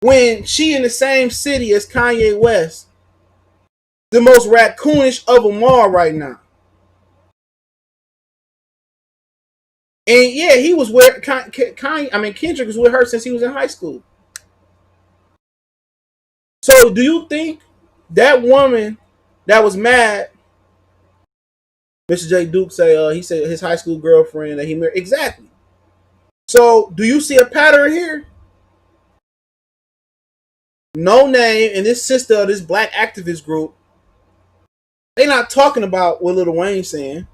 When she in the same city as Kanye West, the most raccoonish of them all right now. And yeah, he was with Kanye. I mean, Kendrick was with her since he was in high school. So, do you think that woman that was mad? Mr. J. Duke say he said his high school girlfriend that he married. Exactly. So, do you see a pattern here? NoName and this sister of this black activist group, they not talking about what Lil Wayne's saying.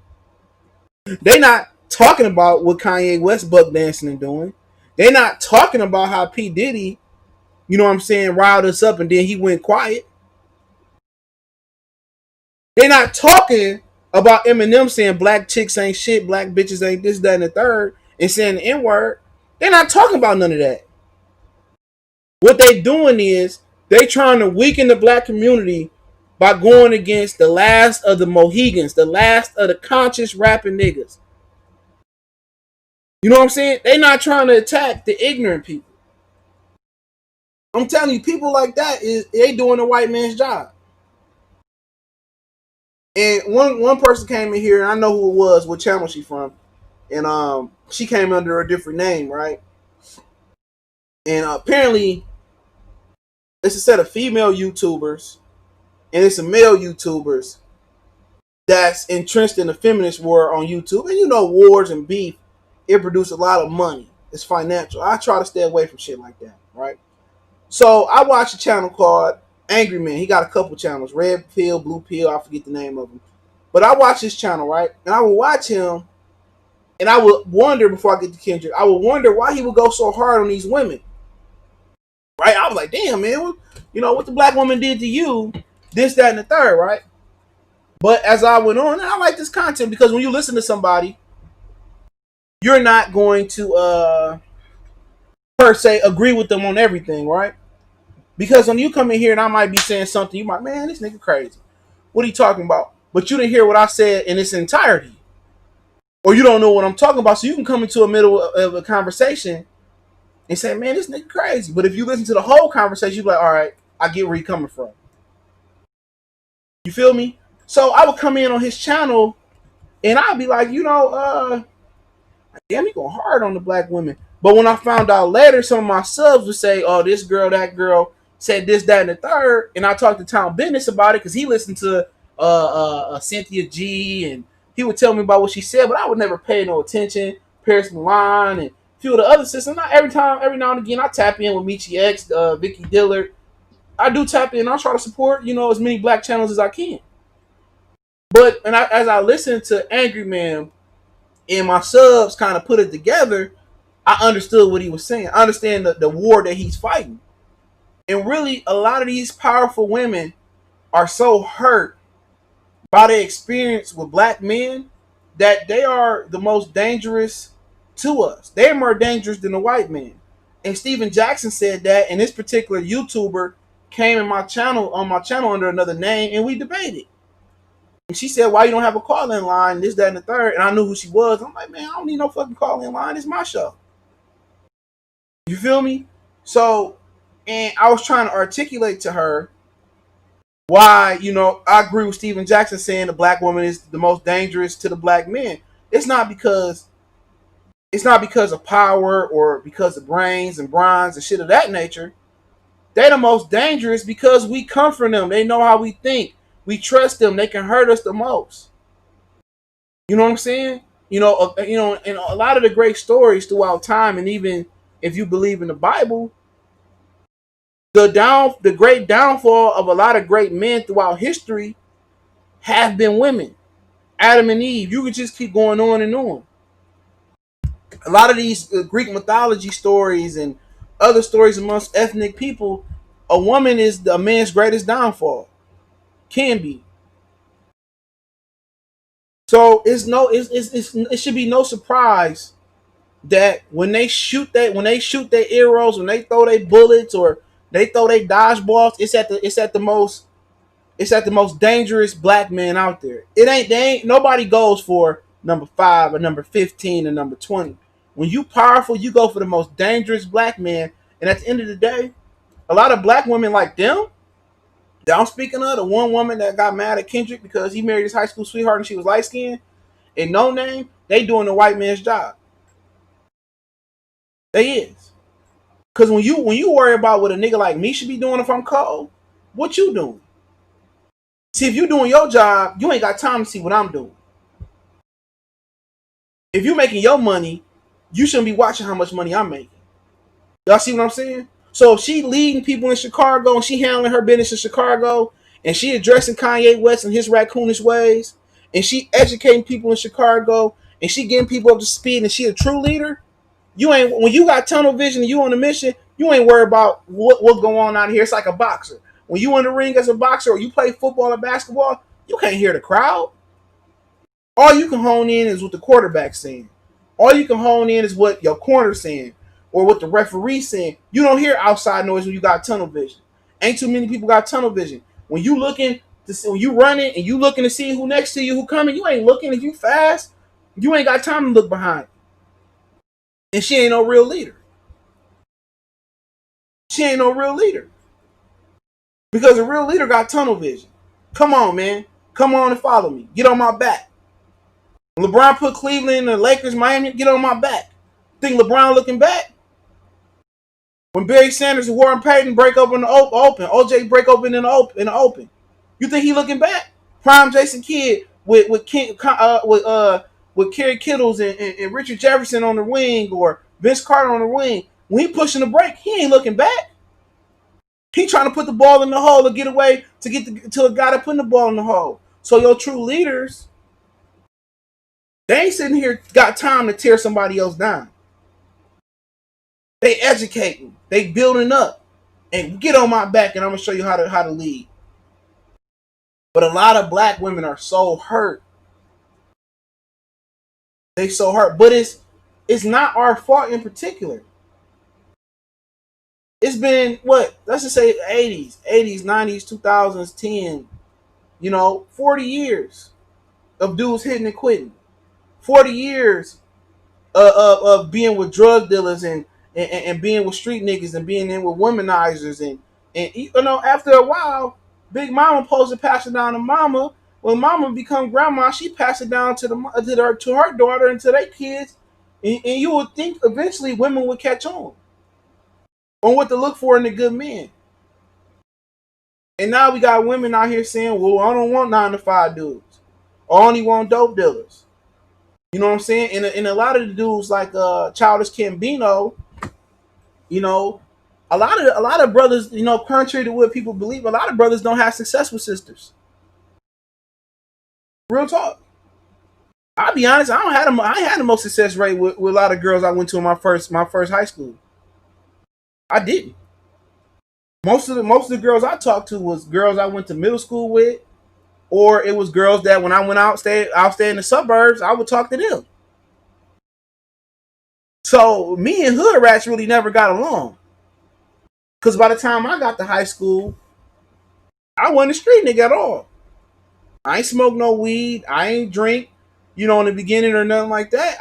They not talking about what Kanye West buck dancing and doing. They not talking about how P. Diddy, you know what I'm saying, riled us up and then he went quiet. They not talking about Eminem saying black chicks ain't shit, black bitches ain't this, that, and the third, and saying the N-word. They're not talking about none of that. What they doing is they trying to weaken the black community by going against the last of the Mohegans, the last of the conscious rapping niggas. You know what I'm saying? They not trying to attack the ignorant people. I'm telling you, people like that they doing the white man's job. And one person came in here, and I know who it was, what channel she from, and she came under a different name, right? And apparently, it's a set of female YouTubers, and it's some male YouTubers that's entrenched in the feminist war on YouTube. And you know, wars and beef, it produces a lot of money. It's financial. I try to stay away from shit like that, right? So I watched a channel called Angry Man. He got a couple channels, Red Pill, Blue Pill. I forget the name of them. But I watch his channel, right? And I would watch him, and I would wonder, before I get to Kendrick, I would wonder why he would go so hard on these women, right? I was like, damn, man, you know, what the black woman did to you, this, that, and the third, right? But as I went on, I like this content because when you listen to somebody, you're not going to, per se, agree with them on everything, right? Because when you come in here and I might be saying something, you might, man, this nigga crazy. What are you talking about? But you didn't hear what I said in its entirety. Or you don't know what I'm talking about, so you can come into the middle of a conversation and say, man, this nigga crazy. But if you listen to the whole conversation, you be like, all right, I get where you're coming from. You feel me? So I would come in on his channel and I'd be like, you know, damn, he going hard on the black women. But when I found out later, some of my subs would say, oh, this girl, that girl said this, that, and the third. And I talked to Tom Business about it because he listened to Cynthia G, and he would tell me about what she said, but I would never pay no attention. Paris Milan and a few of the other sisters. Not every time, every now and again, I tap in with Michi X, Vicky Dillard. I do tap in. I try to support, you know, as many black channels as I can. But as I listen to Angry Man and my subs kind of put it together, I understood what he was saying. I understand the war that he's fighting. And really, a lot of these powerful women are so hurt by their experience with black men that they are the most dangerous to us. They're more dangerous than the white man. And Steven Jackson said that, and this particular YouTuber came in my channel, on my channel under another name, and we debated. And she said, why you don't have a call-in line, this, that, and the third? And I knew who she was. I'm like, man, I don't need no fucking call-in line. It's my show. You feel me? So, and I was trying to articulate to her why, you know, I agree with Steven Jackson saying the black woman is the most dangerous to the black men. It's not because It's not because of power or because of brains and bronze and shit of that nature. They're the most dangerous because we come from them. They know how we think. We trust them. They can hurt us the most. You know what I'm saying? And a lot of the great stories throughout time, and even if you believe in the Bible, the great downfall of a lot of great men throughout history have been women. Adam and Eve. You could just keep going on and on. A lot of these Greek mythology stories and other stories amongst ethnic people, a woman is a man's greatest downfall. Can be. So it should be no surprise that when they shoot their arrows, when they throw their bullets or they throw their dodgeballs, it's at the most dangerous black man out there. They ain't nobody goes for number 5 or number 15 or number 20. When you powerful, you go for the most dangerous black man. And at the end of the day, a lot of black women like them. That I'm speaking of, the one woman that got mad at Kendrick because he married his high school sweetheart and she was light skinned and NoName, they doing the white man's job. They is. Cause when you worry about what a nigga like me should be doing if I'm cold, what you doing? See, if you doing your job, you ain't got time to see what I'm doing. If you making your money, you shouldn't be watching how much money I'm making. Y'all see what I'm saying? So if she leading people in Chicago and she handling her business in Chicago and she addressing Kanye West and his raccoonish ways and she educating people in Chicago and she getting people up to speed and she a true leader, you ain't when you got tunnel vision and you on a mission, you ain't worried about what go on out here. It's like a boxer. When you in the ring as a boxer or you play football or basketball, you can't hear the crowd. All you can hone in is what the quarterback's saying. All you can hone in is what your corner's saying or what the referee's saying. You don't hear outside noise when you got tunnel vision. Ain't too many people got tunnel vision. When you looking to see, when you running and you looking to see who next to you, who coming, you ain't looking. If you fast, you ain't got time to look behind. And she ain't no real leader. She ain't no real leader. Because a real leader got tunnel vision. Come on, man. Come on and follow me. Get on my back. LeBron put Cleveland in the Lakers, Miami, get on my back. Think LeBron looking back? When Barry Sanders and Warren Payton break up in the open, OJ break open in the open. You think he looking back? Prime Jason Kidd with Kerry Kittles and Richard Jefferson on the wing or Vince Carter on the wing. When he pushing the break, he ain't looking back. He trying to put the ball in the hole or get away to a guy that putting the ball in the hole. So your true leaders, they ain't sitting here got time to tear somebody else down. They educating, they building up, and get on my back, and I'm gonna show you how to lead. But a lot of black women are so hurt. They so hurt, but it's not our fault in particular. It's been what? Let's just say 80s, 90s, 2000s, 10. 40 years of dudes hitting and quitting. 40 years of being with drug dealers and being with street niggas and being in with womanizers and after a while, Big Mama supposed to pass it down to Mama. When Mama become grandma, she passed it down to her daughter and to their kids, and you would think eventually women would catch on what to look for in a good man. And now we got women out here saying, "Well, I don't want 9 to 5 dudes. I only want dope dealers." You know what I'm saying? And a lot of the dudes like Childish Gambino, you know, a lot of brothers, contrary to what people believe, a lot of brothers don't have success with sisters. Real talk. I'll be honest, I had the most success rate with a lot of girls I went to in my first high school. I didn't. Most of the girls I talked to was girls I went to middle school with, or it was girls that when I went out stay in the suburbs, I would talk to them. So me and hood rats really never got along. Cause by the time I got to high school, I wasn't a street nigga at all. I ain't smoke no weed. I ain't drink, in the beginning or nothing like that.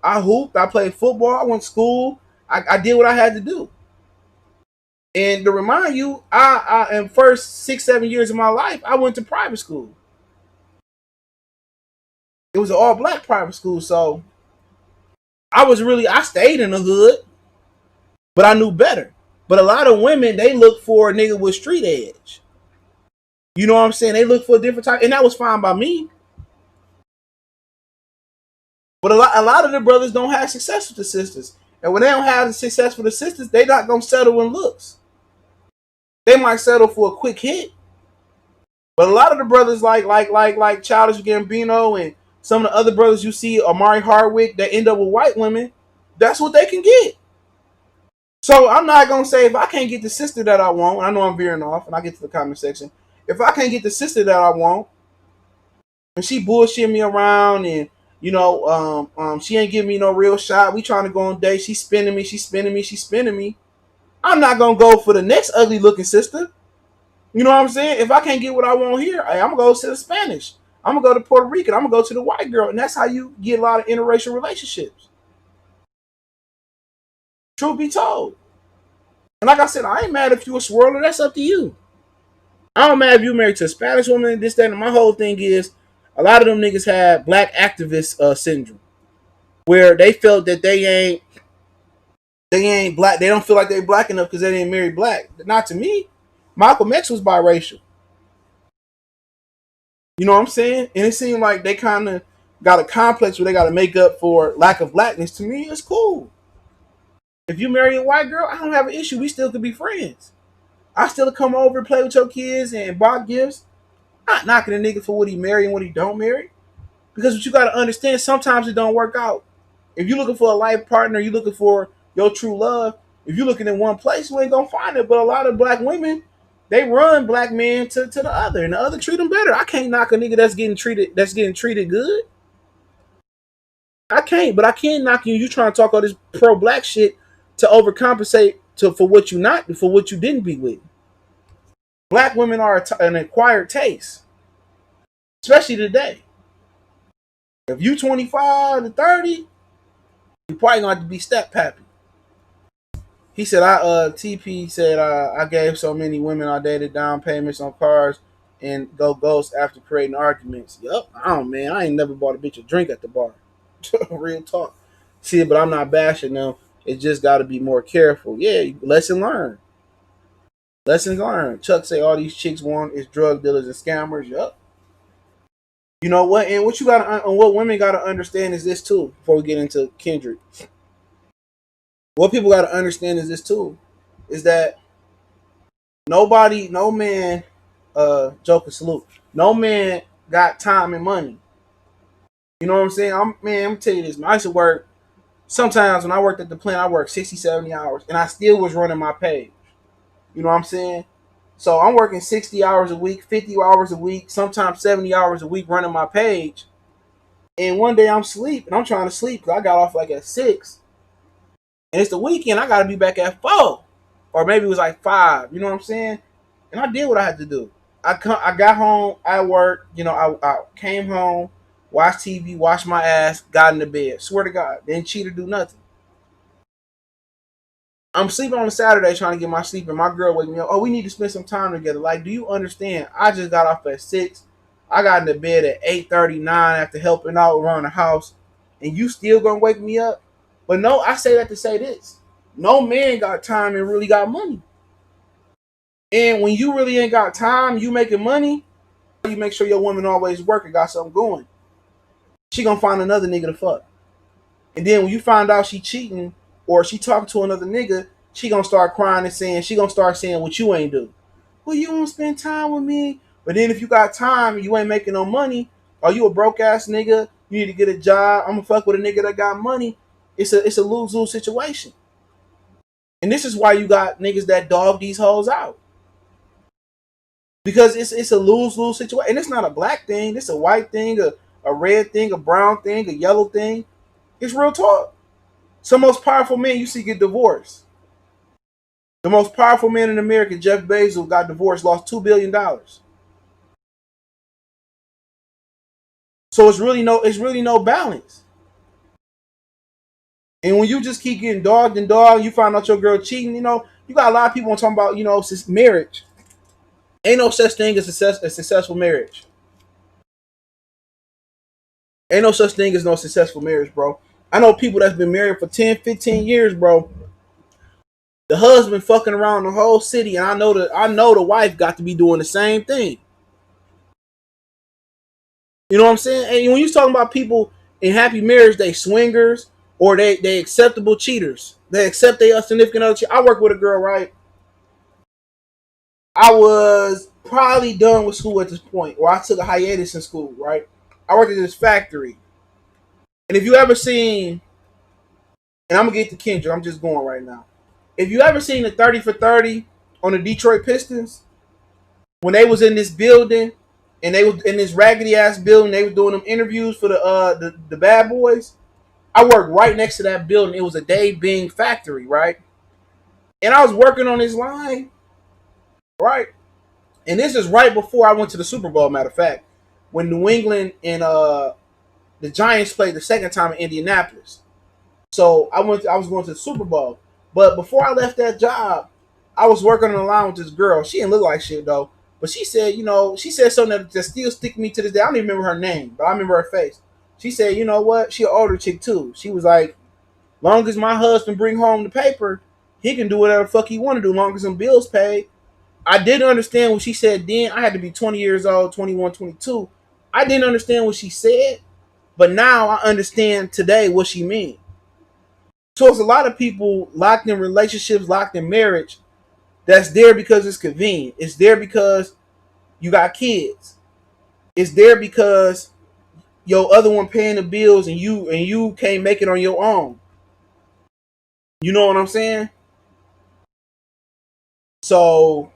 I hooped. I played football. I went to school. I did what I had to do. And to remind you, I in first 6, 7 years of my life, I went to private school. It was an all black private school, so I stayed in the hood, but I knew better. But a lot of women, they look for a nigga with street edge. You know what I'm saying? They look for a different type, and that was fine by me. But a lot of the brothers don't have success with the sisters, and when they don't have the success with the sisters, they not gonna settle in looks. They might settle for a quick hit, but a lot of the brothers like Childish Gambino and some of the other brothers you see, Amari Hardwick, that end up with white women. That's what they can get. So I'm not gonna say if I can't get the sister that I want. I know I'm veering off, and I get to the comment section. If I can't get the sister that I want, and she bullshit me around, and she ain't giving me no real shot. We trying to go on dates. She's spinning me. She's spinning me. She's spinning me. I'm not gonna go for the next ugly looking sister. You know what I'm saying? If I can't get what I want here, I'm gonna go to the Spanish. I'm gonna go to Puerto Rican. I'm gonna go to the white girl, and that's how you get a lot of interracial relationships. Truth be told. And like I said, I ain't mad if you a swirler. That's up to you. I don't mad if you married to a Spanish woman. This, that, and my whole thing is, a lot of them niggas have black activist syndrome, where they felt that they ain't black. They don't feel like they black enough because they didn't marry black. Not to me. Malcolm X was biracial. You know what I'm saying? And it seemed like they kind of got a complex where they got to make up for lack of blackness. To me, it's cool. If you marry a white girl, I don't have an issue. We still could be friends. I still come over and play with your kids and buy gifts. I'm not knocking a nigga for what he marry and what he don't marry. Because what you got to understand, sometimes it don't work out. If you're looking for a life partner, you're looking for your true love. If you're looking in one place, you ain't gonna find it. But a lot of black women, they run black men to the other, and the other treat them better. I can't knock a nigga that's getting treated good. I can't, but I can knock you. You trying to talk all this pro black shit to overcompensate for what you not for what you didn't be with. Black women are an acquired taste, especially today. If you 25 to 30, you probably gonna have to be step pappy. He said, TP said, I gave so many women I dated down payments on cars and go ghost after creating arguments. Yup, man, I ain't never bought a bitch a drink at the bar. Real talk. See, but I'm not bashing them. It just got to be more careful. Yeah, lesson learned. Lessons learned. Chuck say all these chicks want is drug dealers and scammers. Yup. You know what? And what you got to, what women got to understand is this too. Before we get into Kendrick, what people got to understand is this too, is that nobody, no man, Joker salute. No man got time and money. You know what I'm saying? I'm telling you this, man. I used to work, sometimes when I worked at the plant, I worked 60, 70 hours, and I still was running my page. You know what I'm saying? So I'm working 60 hours a week, 50 hours a week, sometimes 70 hours a week running my page. And one day I'm asleep, and I'm trying to sleep because I got off like at 6. And it's the weekend, I got to be back at 4. Or maybe it was like 5. You know what I'm saying? And I did what I had to do. I got home, I worked, I came home, watched TV, washed my ass, got into bed. Swear to God, didn't cheat or do nothing. I'm sleeping on a Saturday trying to get my sleep, and my girl wake me up. Oh, we need to spend some time together. Like, do you understand? I just got off at 6. I got into bed at 8:39 after helping out around the house, and you still gonna wake me up? But no, I say that to say this: no man got time and really got money. And when you really ain't got time, you making money. You make sure your woman always working, got something going. She gonna find another nigga to fuck. And then when you find out she cheating or she talking to another nigga, she gonna start crying and saying, she gonna start saying what you ain't do. Well, you won't spend time with me. But then if you got time and you ain't making no money, or you a broke ass nigga, you need to get a job. I'm gonna fuck with a nigga that got money. It's a lose-lose situation. And this is why you got niggas that dog these hoes out. Because it's a lose-lose situation. And it's not a black thing, it's a white thing, a red thing, a brown thing, a yellow thing. It's real talk. Some most powerful men you see get divorced. The most powerful man in America, Jeff Bezos, got divorced, lost $2 billion. So it's really no balance. And when you just keep getting dogged and dogged, you find out your girl cheating. You got a lot of people talking about marriage. Ain't no such thing as a successful marriage. Ain't no such thing as no successful marriage, bro. I know people that's been married for 10, 15 years, bro. The husband fucking around the whole city, and I know the wife got to be doing the same thing. You know what I'm saying? And when you talking about people in happy marriage, they swingers or they acceptable cheaters. They accept they significant other. I work with a girl, right? I was probably done with school at this point, or I took a hiatus in school, right? I worked at this factory, and if you ever seen, and I'm gonna get to Kendrick, I'm just going right now. If you ever seen the 30 for 30 on the Detroit Pistons, when they was in this building and they was in this raggedy ass building, they were doing them interviews for the bad boys. I worked right next to that building. It was a Dave Bing factory, right? And I was working on this line, right? And this is right before I went to the Super Bowl. Matter of fact, when New England and the Giants played the second time in Indianapolis. So I was going to the Super Bowl. But before I left that job, I was working on the line with this girl. She didn't look like shit though. But she said, she said something that still stick me to this day. I don't even remember her name, but I remember her face. She said, you know what? She an older chick too. She was like, long as my husband bring home the paper, he can do whatever the fuck he want to do, long as some bills paid. I didn't understand what she said then. I had to be 20 years old, 21, 22. I didn't understand what she said, but now I understand today what she means. So it's a lot of people locked in relationships, locked in marriage, that's there because it's convenient. It's there because you got kids. It's there because your other one paying the bills and you can't make it on your own. You know what I'm saying? So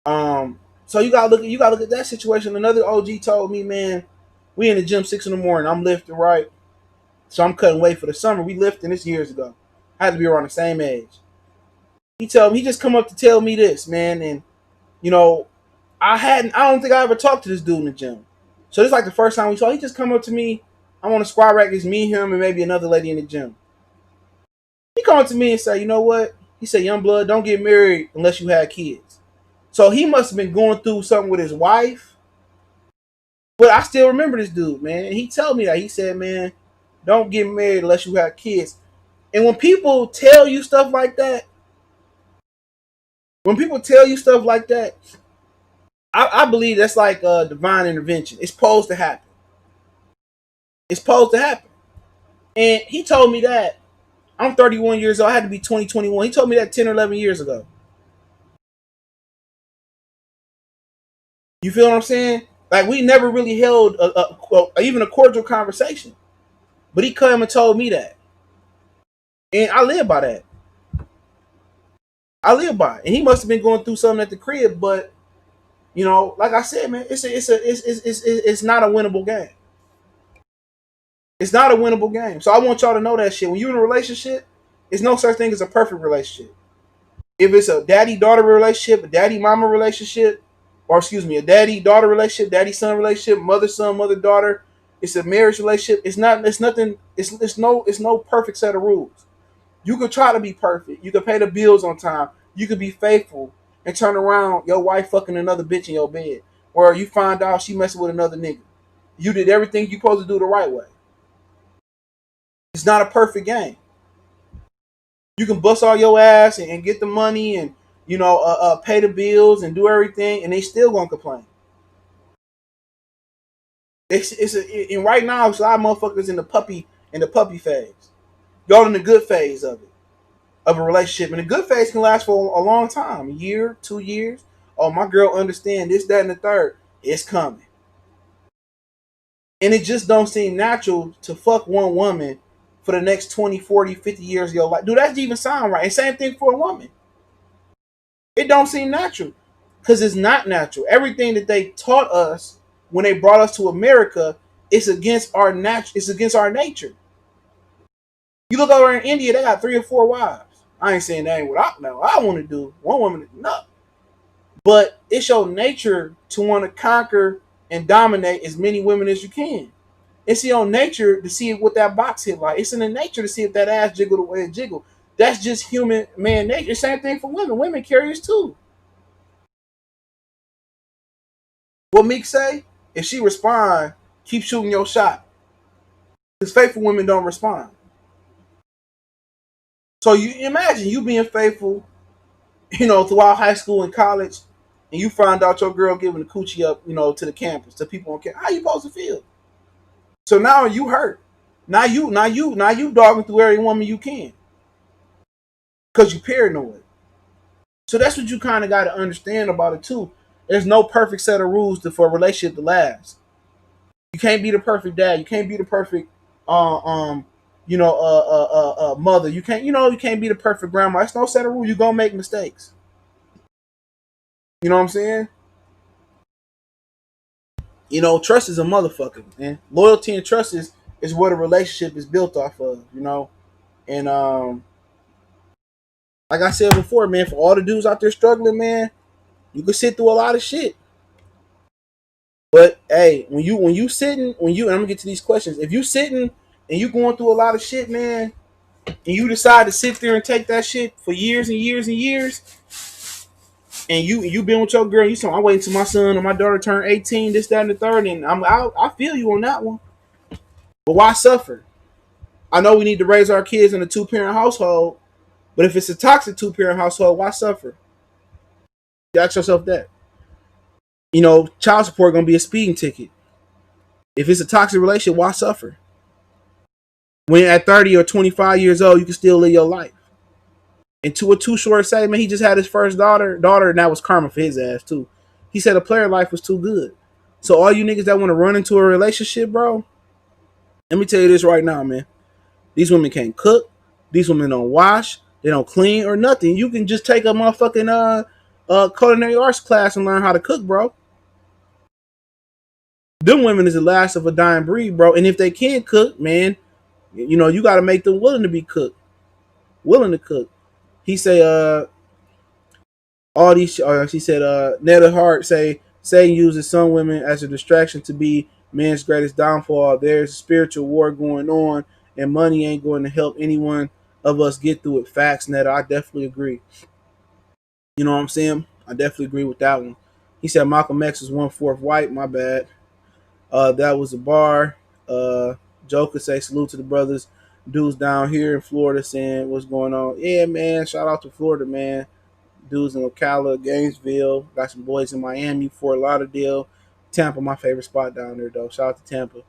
so you gotta look at that situation. Another OG told me, man, we in the gym 6 in the morning. I'm lifting, right? So I'm cutting weight for the summer. We lifting this years ago. I had to be around the same age. He just come up to tell me this, man, and you know, I don't think I ever talked to this dude in the gym. So this is like the first time we saw. He just come up to me. I'm on a squat rack. It's me, him, and maybe another lady in the gym. He come up to me and say, you know what? He said, young blood, don't get married unless you have kids. So he must have been going through something with his wife. But I still remember this dude, man. And he told me that. He said, man, don't get married unless you have kids. And when people tell you stuff like that, when people tell you stuff like that, I believe that's like divine intervention. It's supposed to happen. It's supposed to happen. And he told me that. I'm 31 years old. I had to be 20, 21. He told me that 10 or 11 years ago. You feel what I'm saying? Like we never really held even a cordial conversation. But he came and told me that. And I live by that. I live by it. And he must have been going through something at the crib, but like I said, man, it's not a winnable game. It's not a winnable game. So I want y'all to know that shit. When you're in a relationship, it's no such thing as a perfect relationship. If it's a daddy-daughter relationship, a daddy-mama relationship, or excuse me, a daddy-daughter relationship, daddy-son relationship, mother-son, mother-daughter, it's a marriage relationship. It's not. It's nothing. It's no perfect set of rules. You could try to be perfect. You could pay the bills on time. You could be faithful and turn around your wife fucking another bitch in your bed, or you find out she messing with another nigga. You did everything you supposed to do the right way. It's not a perfect game. You can bust all your ass and get the money and pay the bills and do everything, and they still gonna complain. And right now, it's a lot of motherfuckers in the puppy phase. Y'all in the good phase of a relationship, and the good phase can last for a long time, a year, 2 years. Oh, my girl understand this, that, and the third. It's coming, and it just don't seem natural to fuck one woman for the next 20, 40, 50 years of your life. Do that even sound right? And same thing for a woman. It don't seem natural because it's not natural. Everything that they taught us when they brought us to America, it's against our It's against our nature. You look over in India, they got 3 or 4 wives. I ain't saying that ain't what I know. I want to do one woman enough, but it's your nature to want to conquer and dominate as many women as you can. It's your nature to see what that box hit like. It's in the nature to see if that ass jiggle the way it jiggle. That's just human man nature. Same thing for women. Women carriers too. What Meek say? If she respond, keep shooting your shot. Because faithful women don't respond. So you imagine you being faithful, throughout high school and college, and you find out your girl giving the coochie up, to the campus, to people on campus. How you supposed to feel? So now you hurt. Now you dogging through every woman you can because you paranoid. So that's what you kind of got to understand about it too. There's no perfect set of rules for a relationship to last. You can't be the perfect dad. You can't be the perfect, mother. You can't be the perfect grandma. It's no set of rules. You gonna make mistakes. You know what I'm saying? Trust is a motherfucker, man. Loyalty and trust is what a relationship is built off of. And like I said before, man, for all the dudes out there struggling, man, you can sit through a lot of shit. But hey, and I'm gonna get to these questions. If you sitting and you going through a lot of shit, man, and you decide to sit there and take that shit for years and years and years, and you been with your girl, you saying I'm waiting till my son or my daughter turn 18, this, that, and the third, and I'm out. I feel you on that one. But why suffer? I know we need to raise our kids in a 2-parent household, but if it's a toxic 2-parent household, why suffer? You ask yourself that. Child support gonna be a speeding ticket. If it's a toxic relationship, why suffer? When at 30 or 25 years old, you can still live your life. And to a Too Short say, man, he just had his first daughter, and that was karma for his ass too. He said a player life was too good. So all you niggas that want to run into a relationship, bro, let me tell you this right now, man. These women can't cook. These women don't wash. They don't clean or nothing. You can just take a motherfucking culinary arts class and learn how to cook, bro. Them women is the last of a dying breed, bro. And if they can't cook, man, you got to make them willing to be cooked, willing to cook. He say, all these. She said, Netta Hart say Satan uses some women as a distraction to be man's greatest downfall. There's a spiritual war going on, and money ain't going to help anyone of us get through it. Facts, Netta. I definitely agree. You know what I'm saying? I definitely agree with that one. He said Malcolm X was 1/4 white. My bad. That was a bar. Joe could say salute to the brothers, dudes down here in Florida saying what's going on. Yeah, man. Shout out to Florida, man. Dudes in Ocala, Gainesville. Got some boys in Miami, Fort Lauderdale, Tampa. My favorite spot down there, though. Shout out to Tampa.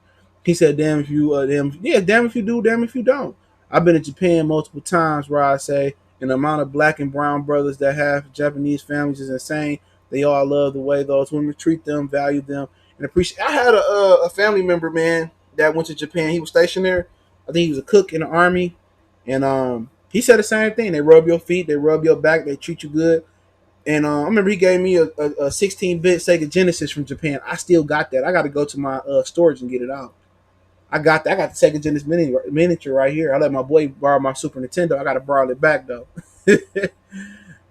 He said, "Damn if you, damn if you do, damn if you don't." I've been to Japan multiple times, where I say, and the amount of black and brown brothers that have Japanese families is insane. They all love the way those women treat them, value them, and appreciate. I had a family member, man, that went to Japan. He was stationed there. I think he was a cook in the army, and he said the same thing. They rub your feet, they rub your back, they treat you good. And I remember he gave me a 16-bit Sega Genesis from Japan. I still got that. I got to go to my storage and get it out. I got that. I got the Sega Genesis miniature right here. I let my boy borrow my Super Nintendo. I got to borrow it back though.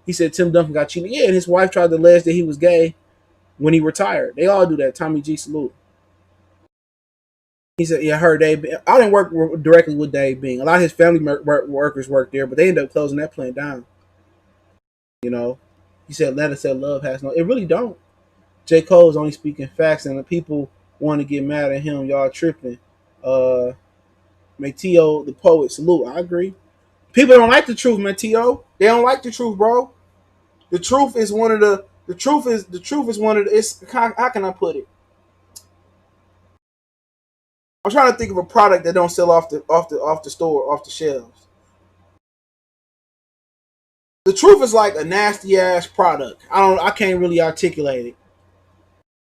He said Tim Duncan got cheated. Yeah, and his wife tried to allege that he was gay when he retired. They all do that. Tommy G, salute. He said, yeah, her Dave. I didn't work directly with Dave Bing. A lot of his family workers worked there, but they ended up closing that plant down. You know, he said, "Let us said love has no." It really don't. J.Cole is only speaking facts, and the people want to get mad at him. Y'all tripping. Uh, Mateo, the poet, salute. I agree. People don't like the truth, Mateo. They don't like the truth, bro. The truth is one of the. The truth is one of the. It's how can I put it? I'm trying to think of a product that don't sell off the store, off the shelves. The truth is like a nasty ass product. I can't really articulate it.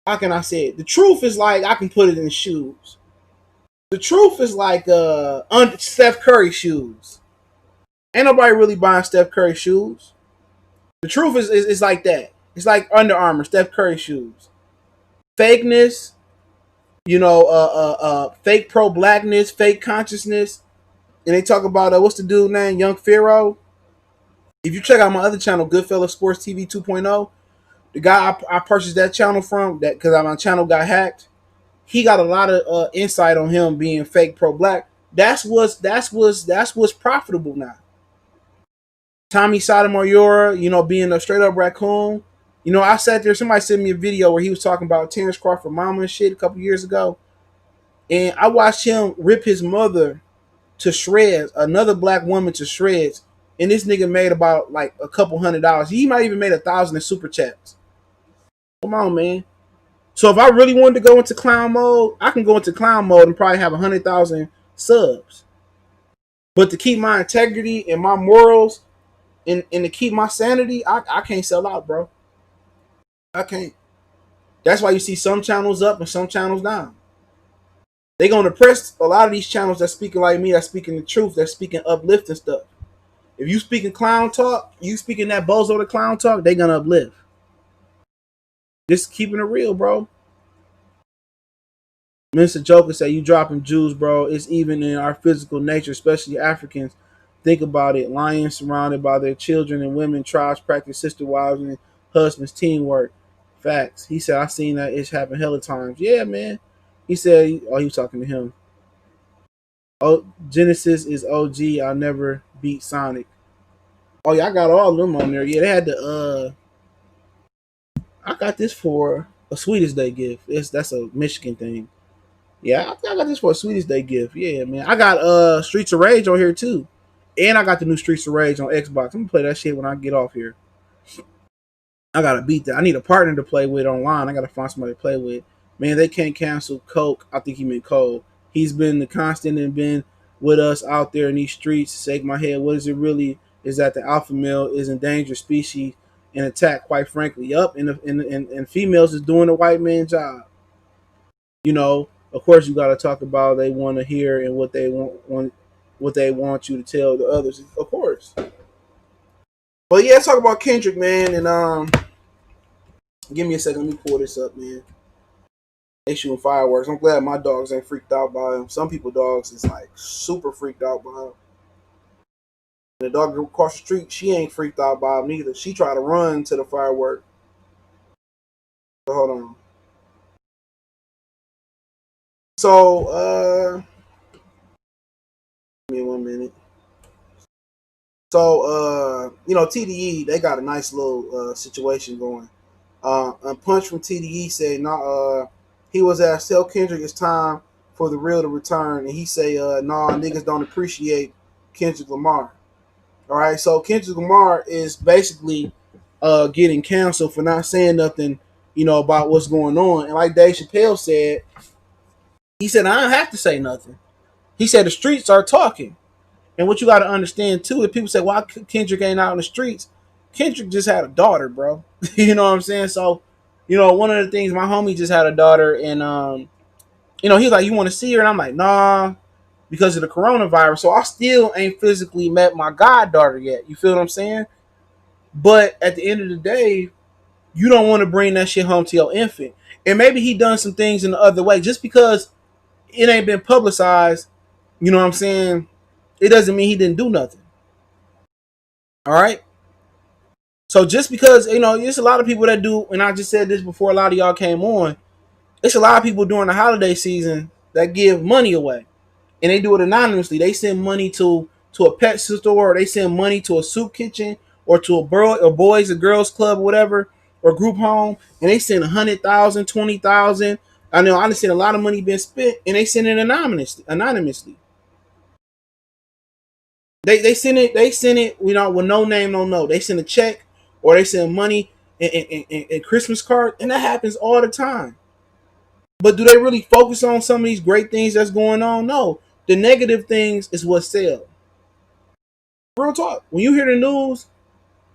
How can I say it? The truth is like I can put it in shoes. The truth is like Steph Curry shoes. Ain't nobody really buying Steph Curry shoes. The truth is like that. It's like Under Armour, Steph Curry shoes. Fakeness, fake pro blackness, fake consciousness. And they talk about what's the dude name, Young Pharaoh. If you check out my other channel, Goodfellas Sports TV 2.0, the guy I purchased that channel from, that because my channel got hacked, he got a lot of insight on him being fake pro black. That's what's profitable now. Tommy Sotomayor, being a straight up raccoon. I sat there. Somebody sent me a video where he was talking about Terrence Crawford mama and shit a couple years ago. And I watched him rip his mother to shreds, another black woman to shreds, and this nigga made about like a couple $100. He might even made 1,000 in super chats. Come on, man. So if I really wanted to go into clown mode, I can go into clown mode and probably have 100,000 subs. But to keep my integrity and my morals and to keep my sanity, I can't sell out, bro. I can't. That's why you see some channels up and some channels down. They gonna press a lot of these channels that's speaking like me, that's speaking the truth, that's speaking uplifting stuff. If you speaking clown talk, you speaking that bozo the clown talk, they gonna uplift. Just keeping it real, bro. Mr. Joker said, you dropping Jews, bro. It's even in our physical nature, especially Africans. Think about it. Lions surrounded by their children and women, tribes practice sister wives and husbands, teamwork. Facts. He said, I seen that it's happened hella times. Yeah, man. He said, oh, he was talking to him. Oh, Genesis is OG. I'll never beat Sonic. Oh, yeah, I got all of them on there. Yeah, they had the, I got this for a Sweetest Day gift. That's a Michigan thing. Yeah, I think I got this for a Sweetest Day gift. Yeah, man. I got Streets of Rage on here too. And I got the new Streets of Rage on Xbox. I'm gonna play that shit when I get off here. I gotta beat that. I need a partner to play with online. I gotta find somebody to play with. Man, they can't cancel Coke. I think he meant Cole. He's been the constant and been with us out there in these streets. Shake my head. What is it really? Is that the alpha male is endangered species and attack? Quite frankly, yup. And females is doing the white man job. You know, of course, you got to talk about they want to hear and what they want what they want you to tell the others. Of course. But yeah, let's talk about Kendrick, man. And give me a second. Let me pull this up, man. They shooting fireworks. I'm glad my dogs ain't freaked out by them. Some people dogs is like super freaked out by them. The dog across the street, she ain't freaked out by them neither. She tried to run to the firework. So hold on. So give me 1 minute. So you know, TDE, they got a nice little situation going. A punch from TDE said, "Nah, he was asked, tell Kendrick it's time for the real to return," and he say, "Nah, niggas don't appreciate Kendrick Lamar." All right, so Kendrick Lamar is basically getting canceled for not saying nothing, you know, about what's going on. And like Dave Chappelle said, he said, "I don't have to say nothing." He said, "The streets are talking." And what you got to understand too, if people say, "Why Kendrick ain't out in the streets?" Kendrick just had a daughter, bro. You know what I'm saying? So, you know, one of the things, my homie just had a daughter, and you know, he's like, "You want to see her?" And I'm like, "Nah," because of the coronavirus. So I still ain't physically met my goddaughter yet. You feel what I'm saying? But at the end of the day, you don't want to bring that shit home to your infant. And maybe he done some things in the other way. Just because it ain't been publicized, you know what I'm saying? It doesn't mean he didn't do nothing. All right. So just because, you know, there's a lot of people that do, and I just said this before a lot of y'all came on, it's a lot of people during the holiday season that give money away. And they do it anonymously. They send money to a pet store, or they send money to a soup kitchen, or to a boys or girls club, or whatever, or group home, and they send 100,000, 20,000. I know I understand a lot of money being spent, and they send it anonymously. They send it, you know, with no name, no no. They send a check or they send money and Christmas card, and that happens all the time. But do they really focus on some of these great things that's going on? No. The negative things is what sell. Real talk. When you hear the news,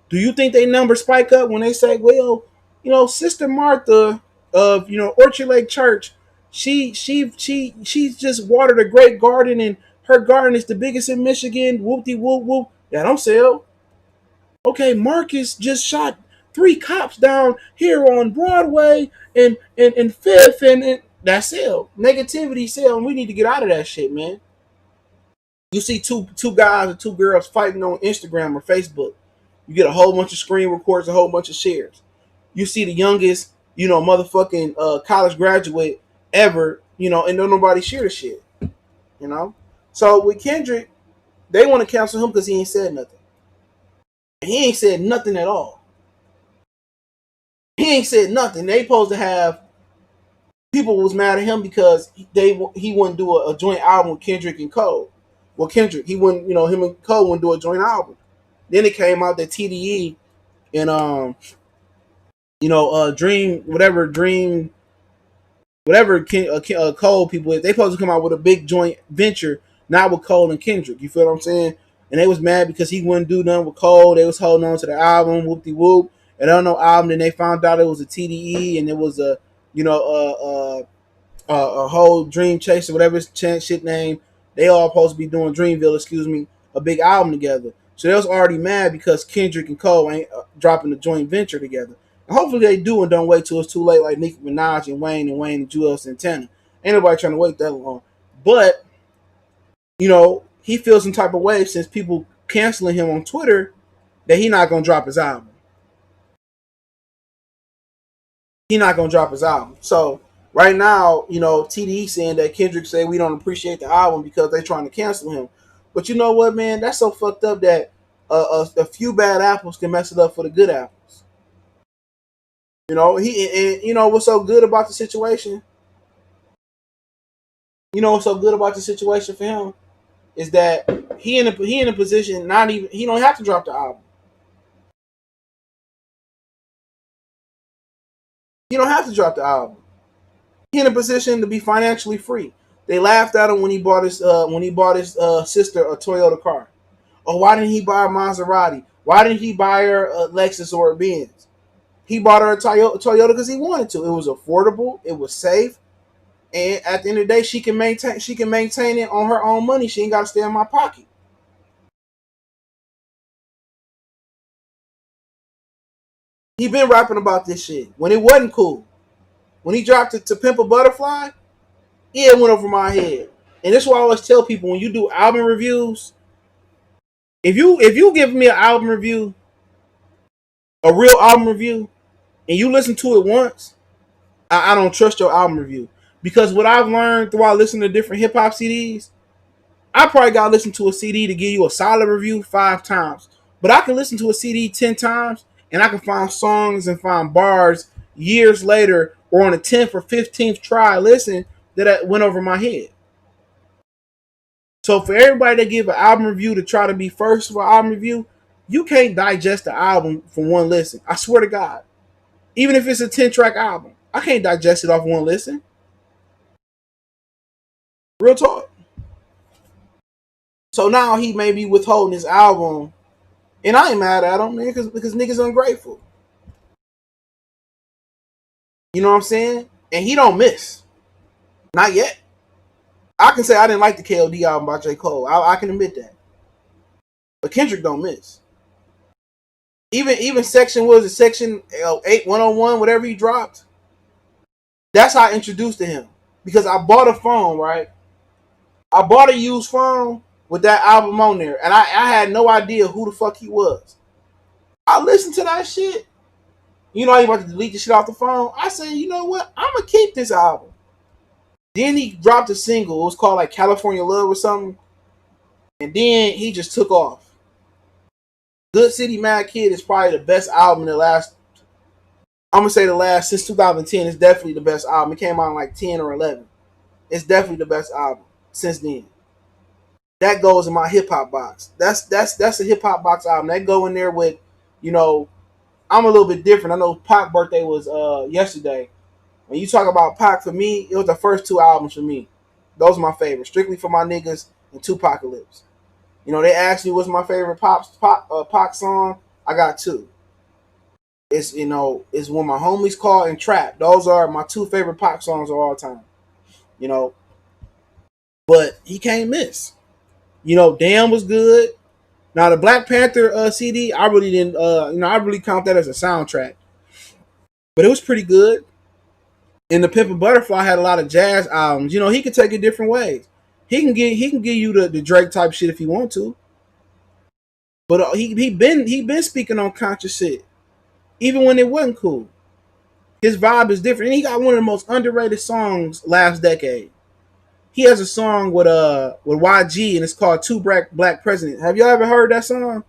do you think they numbers spike up when they say, "Well, you know, Sister Martha of, you know, Orchard Lake Church, she's just watered a great garden and her garden is the biggest in Michigan. Whoop de whoop whoop." Yeah, don't sell. Okay, Marcus just shot 3 cops down here on Broadway and Fifth, and that sell. Negativity sell, and we need to get out of that shit, man. You see two guys or two girls fighting on Instagram or Facebook. You get a whole bunch of screen records, a whole bunch of shares. You see the youngest, you know, motherfucking college graduate ever, you know, and don't nobody share the shit, you know. So with Kendrick, they want to cancel him because he ain't said nothing. He ain't said nothing at all. He ain't said nothing. They supposed to have people was mad at him because he wouldn't do a joint album with Kendrick and Cole. Well, Kendrick, he wouldn't, him and Cole wouldn't do a joint album. Then it came out that TDE and Dream, whatever Cole people is, they supposed to come out with a big joint venture, not with Cole and Kendrick. You feel what I'm saying? And they was mad because he wouldn't do nothing with Cole. They was holding on to the album, whoop de whoop. And on no album, then they found out it was a TDE and it was a a whole Dream Chaser, whatever his shit name. They all supposed to be doing Dreamville, a big album together. So they was already mad because Kendrick and Cole ain't dropping the joint venture together. And hopefully they do and don't wait till it's too late, like Nicki Minaj and Wayne and Joel Santana. Ain't nobody trying to wait that long. But he feels some type of way since people canceling him on Twitter that he not gonna drop his album. He not gonna drop his album. So right now, TDE saying that Kendrick said we don't appreciate the album because they trying to cancel him. But you know what, man? That's so fucked up that a few bad apples can mess it up for the good apples. What's so good about the situation? What's so good about the situation for him is that he in a position not even he don't have to drop the album. He don't have to drop the album. He in a position to be financially free. They laughed at him when he bought his sister a Toyota car. Oh, why didn't he buy a Maserati? Why didn't he buy her a Lexus or a Benz? He bought her a Toyota because he wanted to. It was affordable. It was safe. And at the end of the day, she can maintain it on her own money. She ain't got to stay in my pocket. He been rapping about this shit when it wasn't cool. When he dropped it to Pimp a Butterfly, yeah, it went over my head. And this is why I always tell people when you do album reviews, if you give me an album review, a real album review, and you listen to it once, I don't trust your album review. Because what I've learned throughout listening to different hip hop CDs, I probably got to listen to a CD to give you a solid review 5 times. But I can listen to a CD 10 times and I can find songs and find bars years later or on the 10th or 15th try listen that went over my head. So for everybody that give an album review to try to be first for album review, you can't digest the album from one listen. I swear to God. Even if it's a 10-track album, I can't digest it off one listen. Real talk. So now he may be withholding his album, and I ain't mad at him, man, because niggas ungrateful. You know what I'm saying? And he don't miss. Not yet. I can say I didn't like the KOD album by J.Cole. I can admit that. But Kendrick don't miss. Even section 8101, whatever he dropped, that's how I introduced to him. Because I bought a phone, right? I bought a used phone with that album on there, and I had no idea who the fuck he was. I listened to that shit. You know, he about to delete the shit off the phone. I said, you know what? I'm gonna keep this album. Then he dropped a single. It was called like California Love or something. And then he just took off. Good City Mad Kid is probably the best album in the last. I'm gonna say the last since 2010. It's definitely the best album. It came out in like 10 or 11. It's definitely the best album since then. That goes in my hip hop box. That's a hip hop box album. That go in there with, I'm a little bit different. I know Pac's birthday was yesterday. When you talk about Pac, for me, it was the first 2 albums for me. Those are my favorites. Strictly for My Niggas and Tupacalypse. They asked me what's my favorite Pac song. I got 2. It's it's When My Homies Call and Trap. Those are my 2 favorite Pac songs of all time. But he can't miss. Damn was good. Now the Black Panther CD, I really didn't. I really count that as a soundtrack, but it was pretty good. And the Pimp a Butterfly had a lot of jazz albums. He could take it different ways. He can give you the Drake type shit if he want to, but he been speaking on conscious shit, even when it wasn't cool. His vibe is different, and he got one of the most underrated songs last decade. He has a song with YG, and it's called Two Black Presidents. Have you ever heard that song?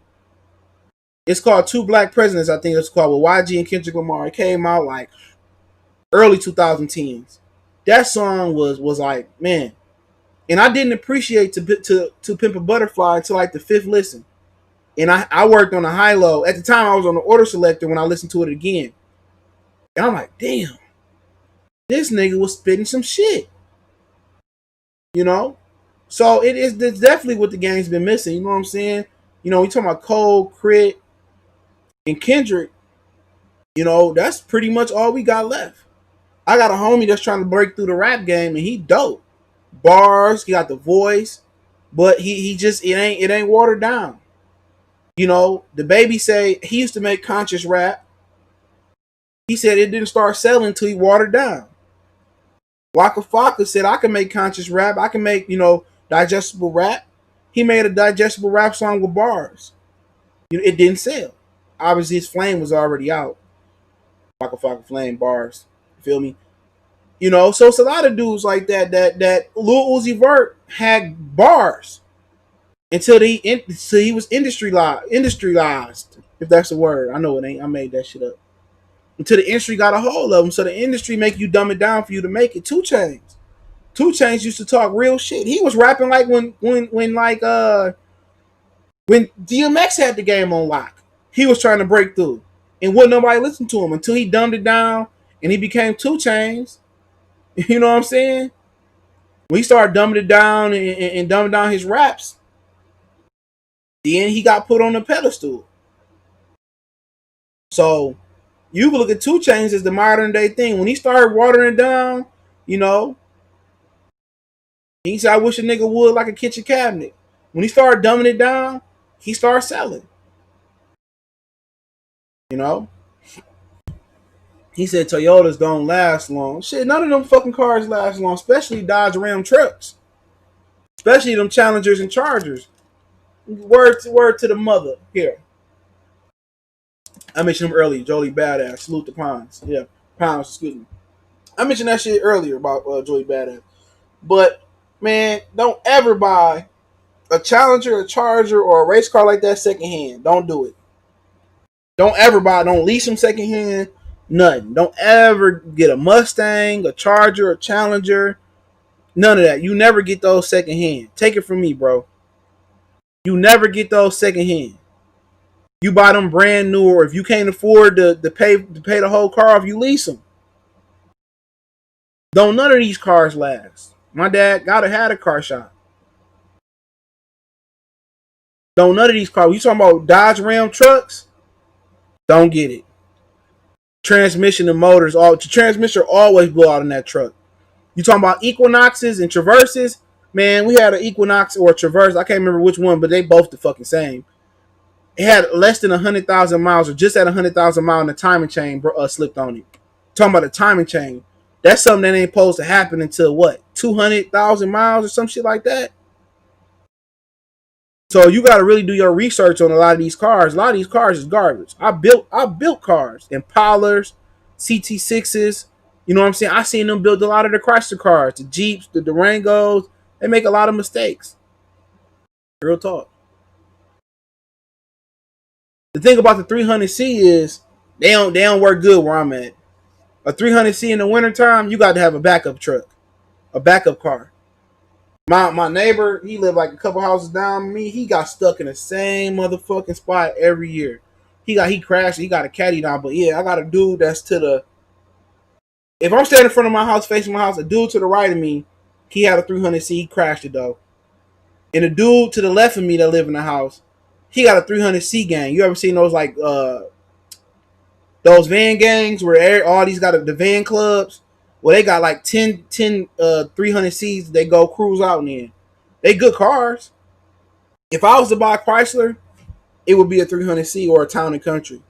It's called Two Black Presidents. I think it's called with YG and Kendrick Lamar. It came out like early 2010s. That song was like, man. And I didn't appreciate to Pimp a Butterfly until like the fifth listen. And I worked on a high low. At the time, I was on the order selector when I listened to it again. And I'm like, damn, this nigga was spitting some shit. You know? So it's definitely what the game's been missing. You know what I'm saying? You know, we talking about Cole, Crit, and Kendrick. You know, that's pretty much all we got left. I got a homie that's trying to break through the rap game, and he dope. Bars, he got the voice, but he just it ain't watered down. You know, the baby say he used to make conscious rap. He said it didn't start selling until he watered down. Waka Flocka said I can make conscious rap. I can make, digestible rap. He made a digestible rap song with bars. It didn't sell. Obviously, his flame was already out. Waka Flocka flame bars. You feel me? So it's a lot of dudes like that Lil Uzi Vert had bars until he was industrialized, if that's a word. I know it ain't. I made that shit up. Until the industry got a hold of him. So the industry make you dumb it down for you to make it. 2 Chainz. 2 Chainz used to talk real shit. He was rapping like when DMX had the game on lock. He was trying to break through. And wouldn't nobody listen to him until he dumbed it down and he became 2 Chainz. You know what I'm saying? When he started dumbing it down and dumbing down his raps, then he got put on the pedestal. So you can look at 2 Chainz as the modern day thing. When he started watering it down, he said, I wish a nigga would like a kitchen cabinet. When he started dumbing it down, he started selling. You know? He said Toyotas don't last long. Shit, none of them fucking cars last long, especially Dodge Ram trucks. Especially them Challengers and Chargers. Word to the mother. Here. I mentioned him earlier. Joey Badass. Salute the Pines. Yeah. Pines, excuse me. I mentioned that shit earlier about Joey Badass. But, man, don't ever buy a Challenger, a Charger, or a race car like that secondhand. Don't do it. Don't ever buy. Don't lease them secondhand. Nothing. Don't ever get a Mustang, a Charger, a Challenger. None of that. You never get those secondhand. Take it from me, bro. You never get those secondhand. You buy them brand new, or if you can't afford to pay the whole car off, you lease them. Don't none of these cars last. My dad gotta had a car shop. Don't none of these cars. You talking about Dodge Ram trucks? Don't get it. Transmission and motors, the transmission always blow out in that truck. You talking about Equinoxes and Traverses? Man, we had an Equinox or a Traverse. I can't remember which one, but they both the fucking same. It had less than 100,000 miles, or just at 100,000 miles, and the timing chain slipped on it. Talking about the timing chain. That's something that ain't supposed to happen until what? 200,000 miles or some shit like that? So you got to really do your research on a lot of these cars. A lot of these cars is garbage. I built cars, Impalas, CT6s. You know what I'm saying? I seen them build a lot of the Chrysler cars, the Jeeps, the Durangos. They make a lot of mistakes. Real talk. The thing about the 300C is they don't work good where I'm at. A 300C in the wintertime, you got to have a backup truck, a backup car. My neighbor, he lived like a couple houses down from me. He got stuck in the same motherfucking spot every year. He crashed. He got a caddy now. But yeah, I got a dude that's to the. If I'm standing in front of my house, facing my house, a dude to the right of me, he had a 300C. He crashed it though. And a dude to the left of me that live in the house, he got a 300C gang. You ever seen those like those van gangs where all these got the van clubs? Well, they got like 10 300Cs they go cruise out in. They good cars. If I was to buy a Chrysler, it would be a 300C or a Town and Country.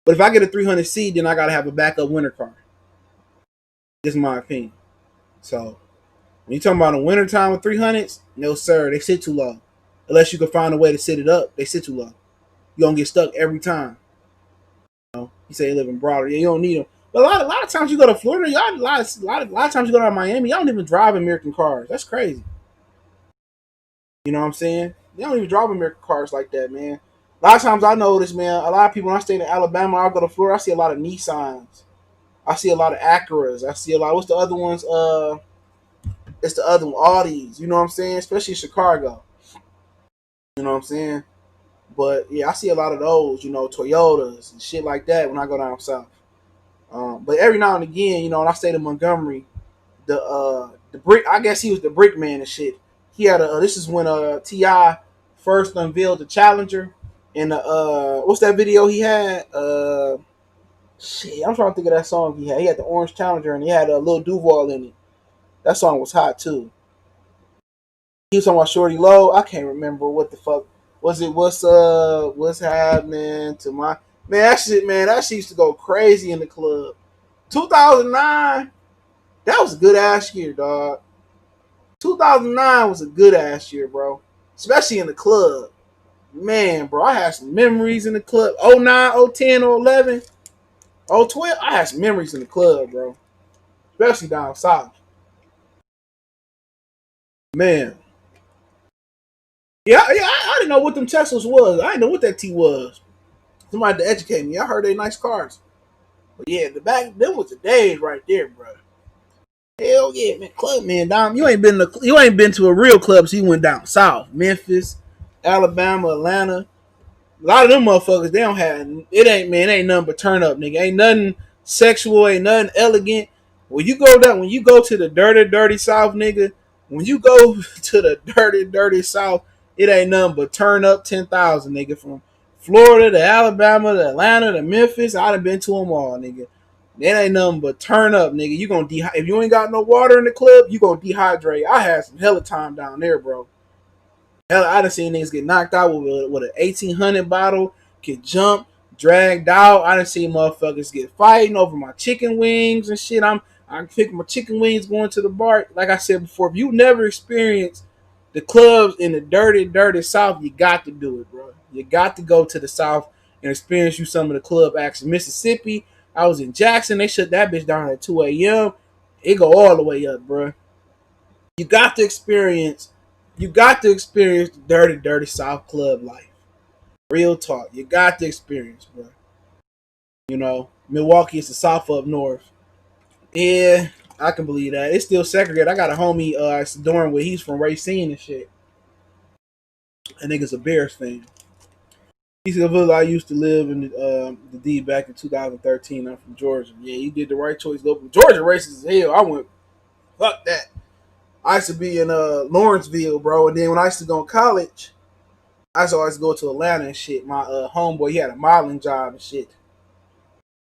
But if I get a 300C, then I got to have a backup winter car. This is my opinion. So, when you're talking about a winter time with 300s, no sir, they sit too low. Unless you can find a way to sit it up, they sit too low. You're going to get stuck every time. You say you live in Broader. Yeah, you don't need them. But a lot of times you go to Florida, a lot of times you go to Miami, y'all don't even drive American cars. That's crazy. You know what I'm saying? They don't even drive American cars like that, man. A lot of times I notice, man, a lot of people when I stay in Alabama, I'll go to Florida, I see a lot of Nissans. I see a lot of Acuras. I see a lot. What's the other ones? It's the other one, Audis. You know what I'm saying? Especially Chicago. You know what I'm saying? But yeah, I see a lot of those. You know, Toyotas and shit like that when I go down south. But every now and again, you know, when I stayed in Montgomery, the brick. I guess he was the brick man and shit. He had a. This is when Ti first unveiled the Challenger, and what's that video he had? Shit, I'm trying to think of that song he had. He had the orange Challenger and he had a little Duval in it. That song was hot too. He was talking about Shorty Low. I can't remember what the fuck was it. What's happening to my man? That shit, man. That shit used to go crazy in the club. 2009. That was a good ass year, dog. 2009 was a good ass year, bro. Especially in the club. Man, bro, I had some memories in the club. 09, 010, 011, 012. I had some memories in the club, bro. Especially down south. Man. Yeah, I didn't know what them Teslas was. I didn't know what that T was. Somebody had to educate me. I heard they nice cars. But yeah, the back them was the days right there, bro. Hell yeah, man. Club man, Dom. You ain't been to a real club, so you went down south. Memphis, Alabama, Atlanta. A lot of them motherfuckers, they don't have it. Ain't man, it ain't nothing but turn up, nigga. Ain't nothing sexual, ain't nothing elegant. When you go to the dirty, dirty South, nigga. When you go to the dirty, dirty South, it ain't nothing but turn up 10,000, nigga. From Florida to Alabama to Atlanta to Memphis, I done been to them all, nigga. That ain't nothing but turn up, nigga. You gonna if you ain't got no water in the club, you gonna dehydrate. I had some hella time down there, bro. Hell, I done seen niggas get knocked out with an 1800 bottle, get jumped, dragged out. I done seen motherfuckers get fighting over my chicken wings and shit. I'm picking my chicken wings going to the bar. Like I said before, if you never experienced the clubs in the dirty, dirty South, you got to do it, bro. You got to go to the South and experience you some of the club action. Mississippi, I was in Jackson. They shut that bitch down at 2 a.m. It go all the way up, bro. You got to experience. You got to experience the dirty, dirty South club life. Real talk. You got to experience, bro. You know, Milwaukee is the South up north. Yeah, I can believe that. It's still segregated. I got a homie Doran where he's from Racine and shit. That nigga's a Bears fan. He said, I used to live in the D back in 2013. I'm from Georgia. Yeah, you did the right choice. Georgia racist as hell. I went, fuck that. I used to be in Lawrenceville, bro. And then when I used to go to college, I used to always go to Atlanta and shit. My homeboy, he had a modeling job and shit.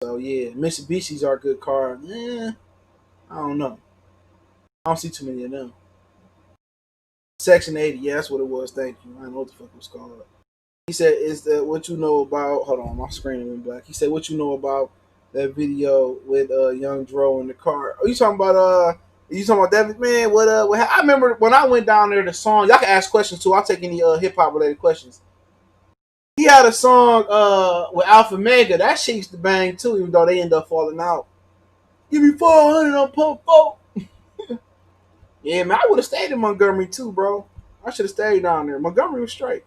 So yeah, Mitsubishis are a good car. I don't know. I don't see too many of them. Section 80, yeah, that's what it was. Thank you. I don't know what the fuck it was called. He said, "Is that what you know about?" Hold on, my screen went black. He said, "What you know about that video with Young Dro in the car?" Are you talking about You talking about that man? I remember when I went down there. The song y'all can ask questions too. I'll take any hip hop related questions. He had a song with Alpha Mega. That shit used to bang too, even though they end up falling out. Give me 400 on pump 4. Yeah, man, I would have stayed in Montgomery too, bro. I should have stayed down there. Montgomery was straight.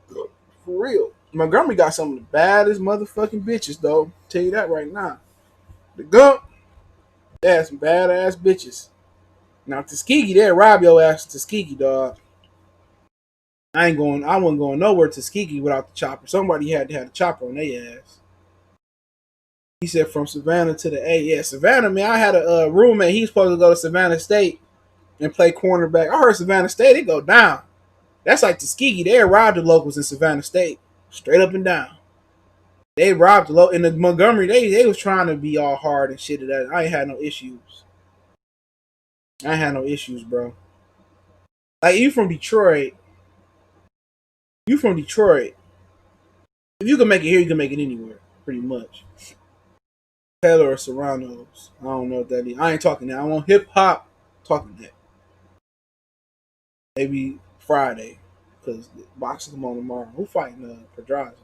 For real. Montgomery got some of the baddest motherfucking bitches, though. Tell you that right now. The Gump, they had some badass bitches. Now Tuskegee, they'll rob your ass to Tuskegee, dog. I wasn't going nowhere to Tuskegee without the chopper. Somebody had to have the chopper on their ass. He said from Savannah to the A. Yeah, Savannah, man. I had a roommate. He was supposed to go to Savannah State and play cornerback. I heard Savannah State, it go down. That's like Tuskegee. They robbed the locals in Savannah State. Straight up and down. They robbed the in the Montgomery. They was trying to be all hard and shit. That I ain't had no issues. I ain't had no issues, bro. Like you from Detroit. You from Detroit. If you can make it here, you can make it anywhere. Pretty much. Taylor or Serranos. I don't know what that is. I ain't talking that. I want hip hop talking that. Maybe Friday. Because boxing come on tomorrow. Who fighting Pedraza?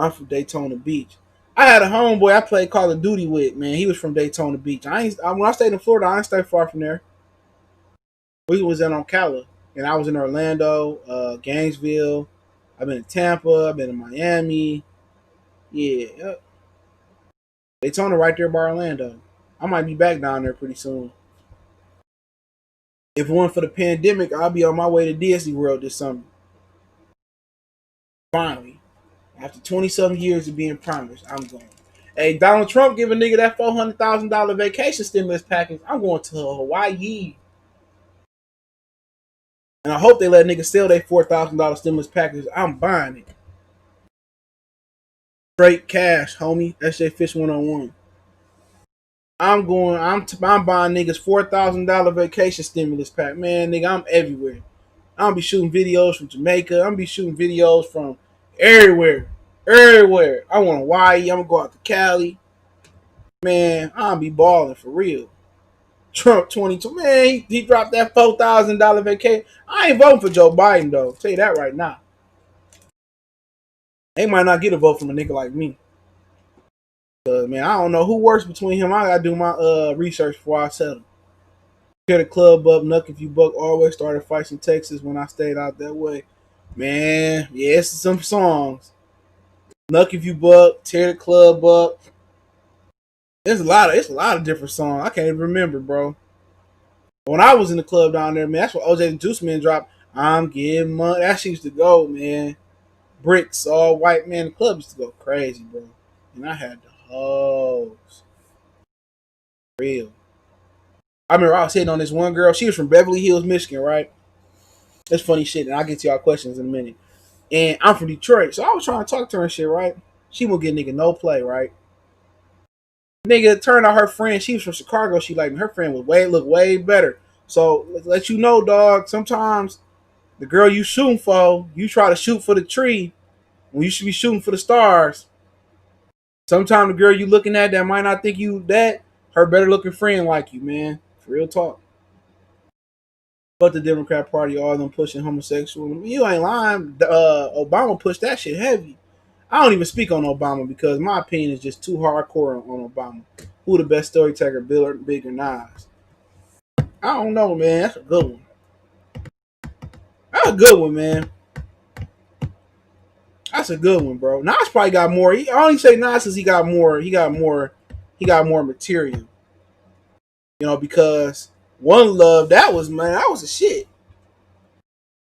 I'm from Daytona Beach. I had a homeboy I played Call of Duty with, man. He was from Daytona Beach. When I stayed in Florida, I ain't stay far from there. We was in Ocala, and I was in Orlando, Gainesville. I've been in Tampa. I've been in Miami. Yeah, yep. Daytona right there by Orlando. I might be back down there pretty soon. If it weren't for the pandemic, I'll be on my way to Disney World this summer. Finally, after 27 years of being promised, I'm going. Hey, Donald Trump give a nigga that $400,000 vacation stimulus package. I'm going to Hawaii. And I hope they let niggas sell their $4,000 stimulus package. I'm buying it. Straight cash, homie. SJ Fish 101. I'm buying niggas $4,000 vacation stimulus pack. Man, nigga, I'm everywhere. I'm gonna be shooting videos from Jamaica. I'm gonna be shooting videos from everywhere. Everywhere. I want Hawaii. I'm gonna go out to Cali. Man, I'm gonna be balling for real. Trump 22. Man, he dropped that $4,000 vacation. I ain't voting for Joe Biden though. I'll tell you that right now. They might not get a vote from a nigga like me. Man, I don't know who works between him. I gotta do my research before I settle. Tear the club up, Nuck If You Buck. Always started fights in Texas when I stayed out that way. Man, yeah, it's some songs. Nuck If You Buck, Tear the Club Up. It's a lot of different songs. I can't even remember, bro. When I was in the club down there, man, that's what OJ and Juice Man dropped. I'm getting money. That shit used to go, man. Bricks, all white, man. The club used to go crazy, bro. And I had the hoes. Real. I remember I was hitting on this one girl. She was from Beverly Hills, Michigan, right? That's funny shit, and I'll get to y'all questions in a minute. And I'm from Detroit, so I was trying to talk to her and shit, right? She won't get nigga no play, right? Nigga turned out her friend, she was from Chicago. She like her friend was look way better. So let you know, dog. Sometimes the girl you shooting for, you try to shoot for the tree when you should be shooting for the stars. Sometimes the girl you looking at that might not think you that, her better looking friend like you, man. For real talk. But the Democrat Party, all them pushing homosexual. You ain't lying. Obama pushed that shit heavy. I don't even speak on Obama because my opinion is just too hardcore on Obama. Who the best storyteller, Bill or Big or Nas? I don't know, man. That's a good one. That's a good one, man. That's a good one, bro. Nas probably got more. I only say Nas because he got more. He got more. He got more material. You know, because One Love, that was, man, that was a shit.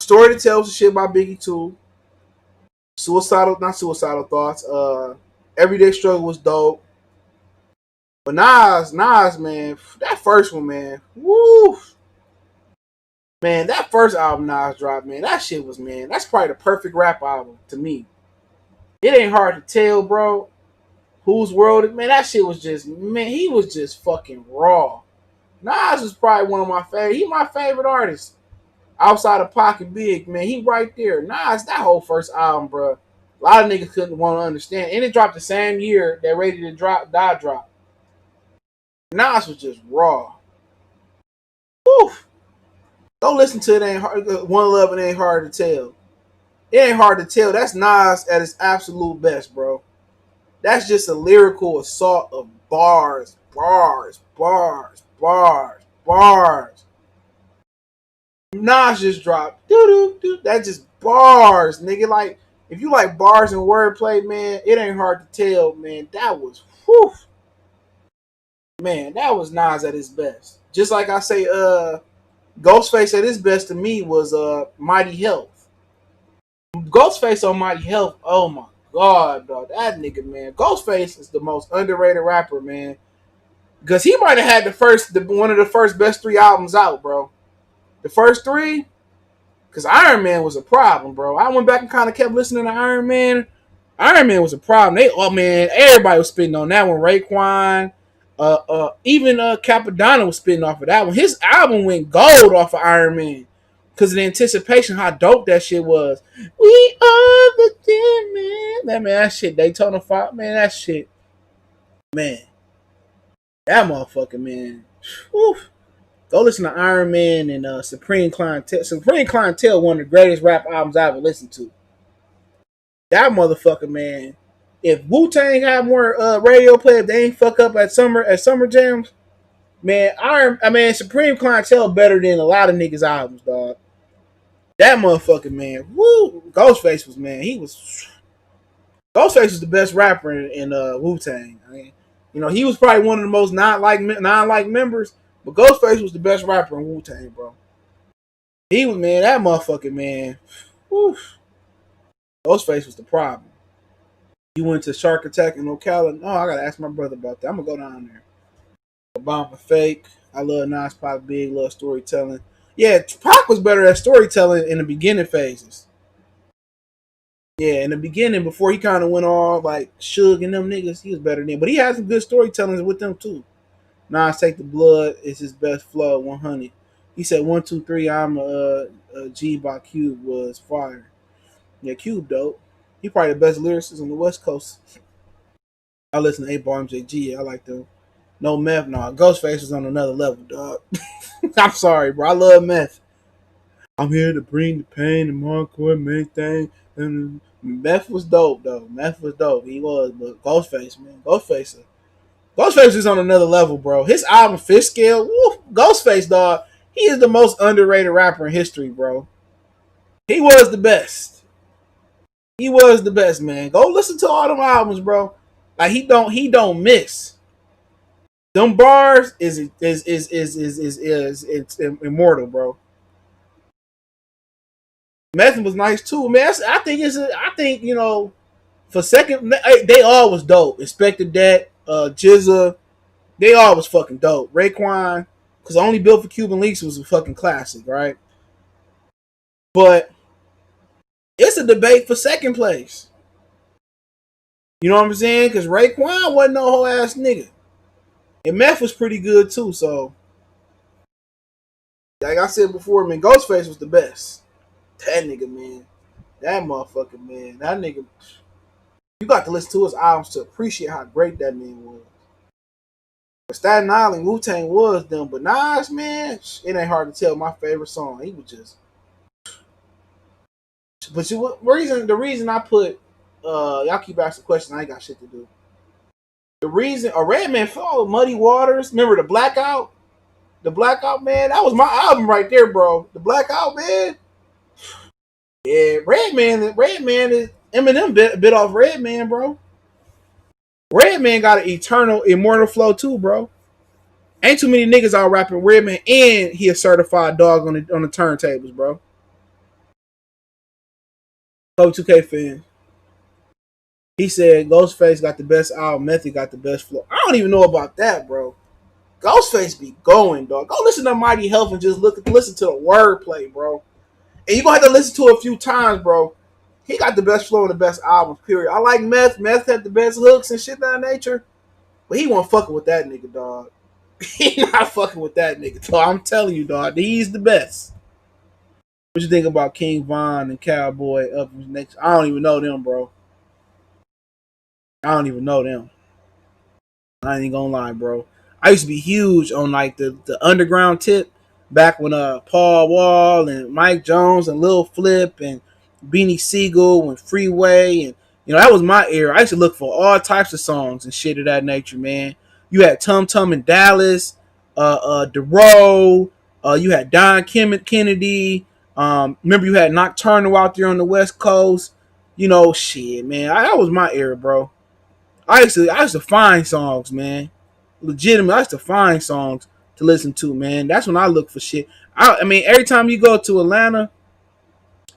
Story to Tell was a shit by Biggie too. Not suicidal thoughts. Everyday Struggle was dope. But Nas, man, that first one, man, woo, man, that first album Nas dropped, man, that shit was, man, that's probably the perfect rap album to me. It ain't hard to tell, bro. Whose World, man, that shit was just, man, he was just fucking raw. Nas was probably one of my favorite. He my favorite artist outside of Pocket Big, man. He right there. Nas, that whole first album, bro. A lot of niggas couldn't want to understand, and it dropped the same year that Ready to Die dropped. Nas was just raw. Woo. Go listen to it. Ain't hard. One Love, it ain't hard to tell. It ain't hard to tell. That's Nas at his absolute best, bro. That's just a lyrical assault of bars, bars, bars, bars, bars. Nas just dropped. That's just bars, nigga. Like, if you like bars and wordplay, man, it ain't hard to tell, man. That was, whew. Man, that was Nas at his best. Just like I say, Ghostface at his best to me was Mighty Health. Ghostface on Mighty Health, oh my god, dog. That nigga, man. Ghostface is the most underrated rapper, man. Because he might have had one of the first best 3 albums out, bro. The first 3, because Iron Man was a problem, bro. I went back and kind of kept listening to Iron Man. Iron Man was a problem. Man, everybody was spitting on that one. Raekwon, even Capadonna was spitting off of that one. His album went gold off of Iron Man because of the anticipation, how dope that shit was. We are the dead man. That shit, Daytona 5, man, that shit, man, that motherfucker, man. Whew. Go listen to Iron Man and Supreme Clientele. Supreme Clientele, one of the greatest rap albums I ever listened to. That motherfucker, man. If Wu-Tang had more radio play, if they ain't fuck up at summer jams, man, Supreme Clientele better than a lot of niggas' albums, dog. That motherfucker, man. Woo! Ghostface was, man. Ghostface was the best rapper in Wu-Tang. I mean, You know, he was probably one of the most non-like members, but Ghostface was the best rapper in Wu-Tang, bro. He was, man, that motherfucking man. Whew, Ghostface was the problem. He went to Shark Attack in Ocala. Oh, I gotta ask my brother about that. I'm gonna go down there. Obama fake. I love Nas, Pop Big, love storytelling. Yeah, Pac was better at storytelling in the beginning phases. Yeah, in the beginning, before he kind of went all like Suge and them niggas, he was better than. But he had some good storytellings with them too. Nas Take the Blood is his best flow. 100. He said 1, 2, 3. I'm a G by Cube was fire. Yeah, Cube dope. He probably the best lyricist on the West Coast. I listen to 8 Ball MJG. I like them. No meth, nah. Ghostface is on another level, dog. I'm sorry, bro. I love meth. I'm here to bring the pain and hardcore main thing. And meth was dope, though. Meth was dope. He was, but Ghostface, man. Ghostface is on another level, bro. His album Fish Scale, woo, Ghostface, dog. He is the most underrated rapper in history, bro. He was the best. He was the best, man. Go listen to all them albums, bro. Like he don't miss. Them bars is it's immortal, bro. Method was nice too, man. I think you know for second they all was dope. Inspector Dat, Jizza, they all was fucking dope. Raekwon, because Only Built for Cuban Leaks was a fucking classic, right? But it's a debate for second place. You know what I'm saying? Because Raekwon wasn't no whole ass nigga, and Meth was pretty good too. So, like I said before, man, Ghostface was the best. That nigga, man, that motherfucker, man, that nigga. You got to listen to his albums to appreciate how great that man was. But Staten Island, Wu Tang was them, but Nas, man, it ain't hard to tell my favorite song. He was just. But the reason I put y'all keep asking questions, I ain't got shit to do. The reason a Redman followed Muddy Waters, remember the Blackout? The Blackout, man, that was my album right there, bro. The Blackout, man. Yeah, Redman is Eminem bit off Redman, bro. Redman got an eternal, immortal flow too, bro. Ain't too many niggas out rapping Redman, and he a certified dog on the turntables, bro. Kobe 2K fan. He said Ghostface got the best album, Method got the best flow. I don't even know about that, bro. Ghostface be going, dog. Go listen to Mighty Health and just listen to the wordplay, bro. And you gonna have to listen to it a few times, bro. He got the best flow and the best albums, period. I like Meth. Meth had the best hooks and shit of that nature. But he wasn't fucking with that nigga, dog. He not fucking with that nigga, dog. I'm telling you, dog. He's the best. What you think about King Von and Cowboy up next? I don't even know them, bro. I don't even know them. I ain't gonna lie, bro. I used to be huge on like the underground tip back when Paul Wall and Mike Jones and Lil Flip and Beanie Siegel and Freeway and you know that was my era. I used to look for all types of songs and shit of that nature, man. You had Tum Tum in Dallas, DeRoe, you had Don Kennedy. Remember you had Nocturnal out there on the West Coast. You know, shit, man. That was my era, bro. I used to find songs, man. Legitimate, I used to find songs to listen to, man. That's when I look for shit. I mean, every time you go to Atlanta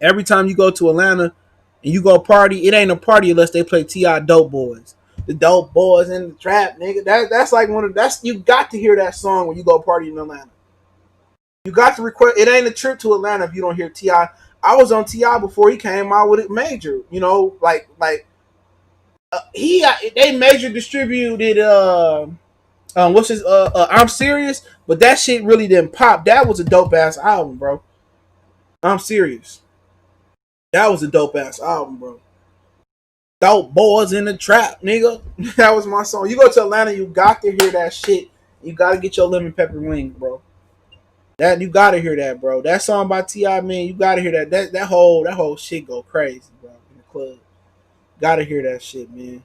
and you go party, it ain't a party unless they play T.I. Dope Boys. The Dope Boys in the Trap, nigga. That's like you got to hear that song when you go party in Atlanta. You got to request. It ain't a trip to Atlanta if you don't hear T.I. I was on T.I. before he came out with it major. You know, like they major distributed what's his I'm Serious, but that shit really didn't pop. That was a dope ass album, bro. I'm Serious. That was a dope ass album, bro. Dope Boys in the Trap, nigga. That was my song. You go to Atlanta, you got to hear that shit. You got to get your lemon pepper wings, bro. That you got to hear that, bro. That song by T.I., man, you got to hear that. That whole shit go crazy, bro. In the club, got to hear that shit, man.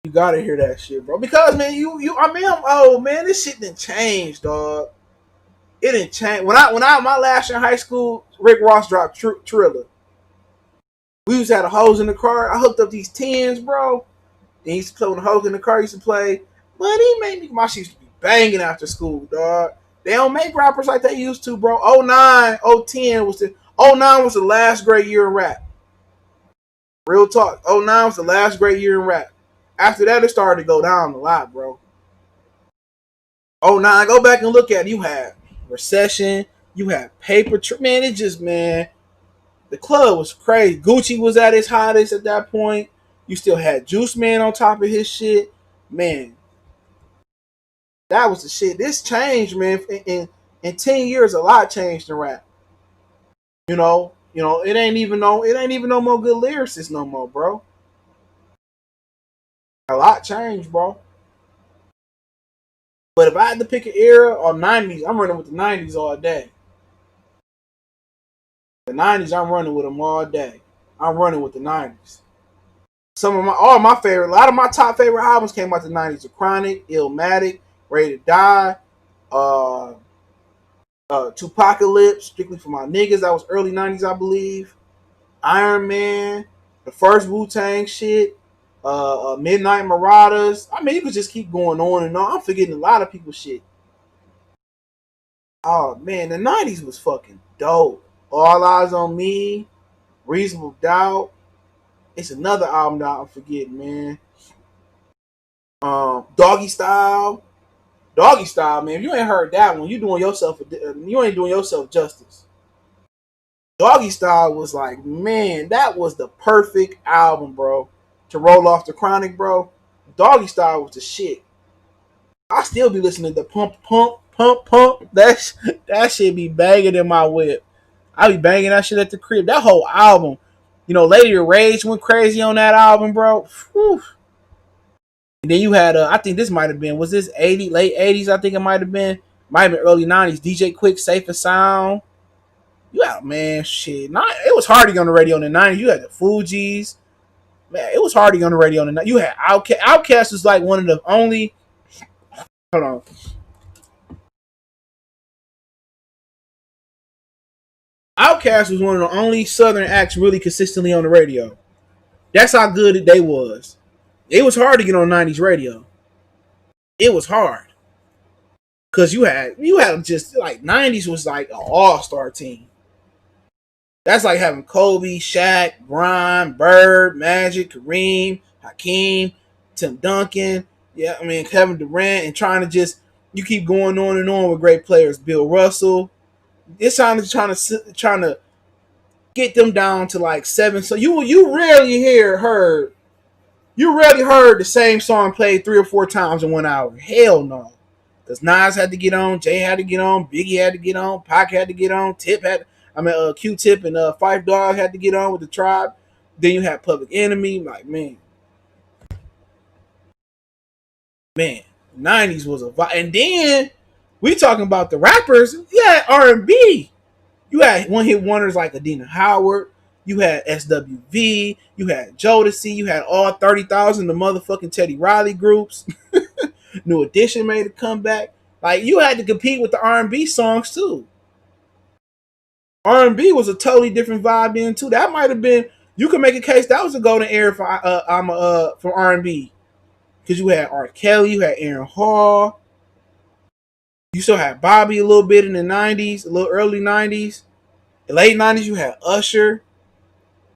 You gotta hear that shit, bro. Because man, I mean, I'm old, man. This shit didn't change, dog. It didn't change. When I my last year in high school, Rick Ross dropped Triller. We was had a hose in the car. I hooked up these tens, bro. He used to play when Hogan in the car used to play. But he made me my shit used to be banging after school, dog. They don't make rappers like they used to, bro. '09, '10 was the '09 was the last great year in rap. Real talk. '09 was the last great year in rap. After that, it started to go down a lot, bro. '09, go back and look at it. You had Recession, you had Paper. Man, it just, man, the club was crazy. Gucci was at his hottest at that point. You still had Juice Man on top of his shit. Man, that was the shit. This changed, man. In 10 years, a lot changed in rap. It ain't even no more good lyricists no more, bro. A lot changed, bro. But if I had to pick an era or '90s, I'm running with the '90s all day. The '90s, I'm running with them all day. I'm running with the '90s. A lot of my top favorite albums came out the '90s. The Chronic, Illmatic, Ready to Die, uh, Tupacalypse, strictly for my niggas. That was early '90s, I believe. Iron Man, the first Wu Tang shit, Midnight Marauders. I mean, you could just keep going on and on. I'm forgetting a lot of people's shit. Oh man, the '90s was fucking dope. All Eyes on Me, Reasonable Doubt. It's another album that I'm forgetting, man. Doggy Style. Doggy Style, man. If you ain't heard that one, you ain't doing yourself justice. Doggy Style was like, man, that was the perfect album, bro. To roll off the Chronic, bro. Doggy Style was the shit. I still be listening to Pump Pump Pump Pump. That shit be banging in my whip. I be banging that shit at the crib. That whole album, Lady of Rage went crazy on that album, bro. Whew. And then you had, I think this might have been, was this late '80s? I think it might have been early '90s. DJ Quick, Safe and Sound. You had, man, shit. It was hard to get on the radio in the '90s. You had the Fugees. Man, it was hard to get on the radio in the '90s. You had Outkast. Outkast was like one of the only. Hold on. Outkast was one of the only Southern acts really consistently on the radio. That's how good they was. It was hard to get on '90s radio. It was hard because you had just like '90s was like an all-star team. That's like having Kobe, Shaq, Bron, Bird, Magic, Kareem, Hakeem, Tim Duncan. Yeah, I mean Kevin Durant, and trying to just you keep going on and on with great players. Bill Russell. It's trying to get them down to like seven. So you rarely heard the same song played 3 or 4 times in 1 hour. Hell no. Because Nas had to get on, Jay had to get on, Biggie had to get on, Pac had to get on, Q-Tip and Phife Dawg had to get on with the Tribe. Then you had Public Enemy. Like, man, '90s was a vibe. And then we talking about the rappers. You had R&B. You had one hit wonders like Adina Howard. You had SWV. You had Jodeci. You had all 30,000 the motherfucking Teddy Riley groups. New Edition made a comeback. Like you had to compete with the R&B songs too. R&B was a totally different vibe then too. That might have been. You could make a case that was a golden era for R&B because you had R. Kelly, you had Aaron Hall, you still had Bobby a little bit in the '90s, a little early '90s, the late '90s. You had Usher,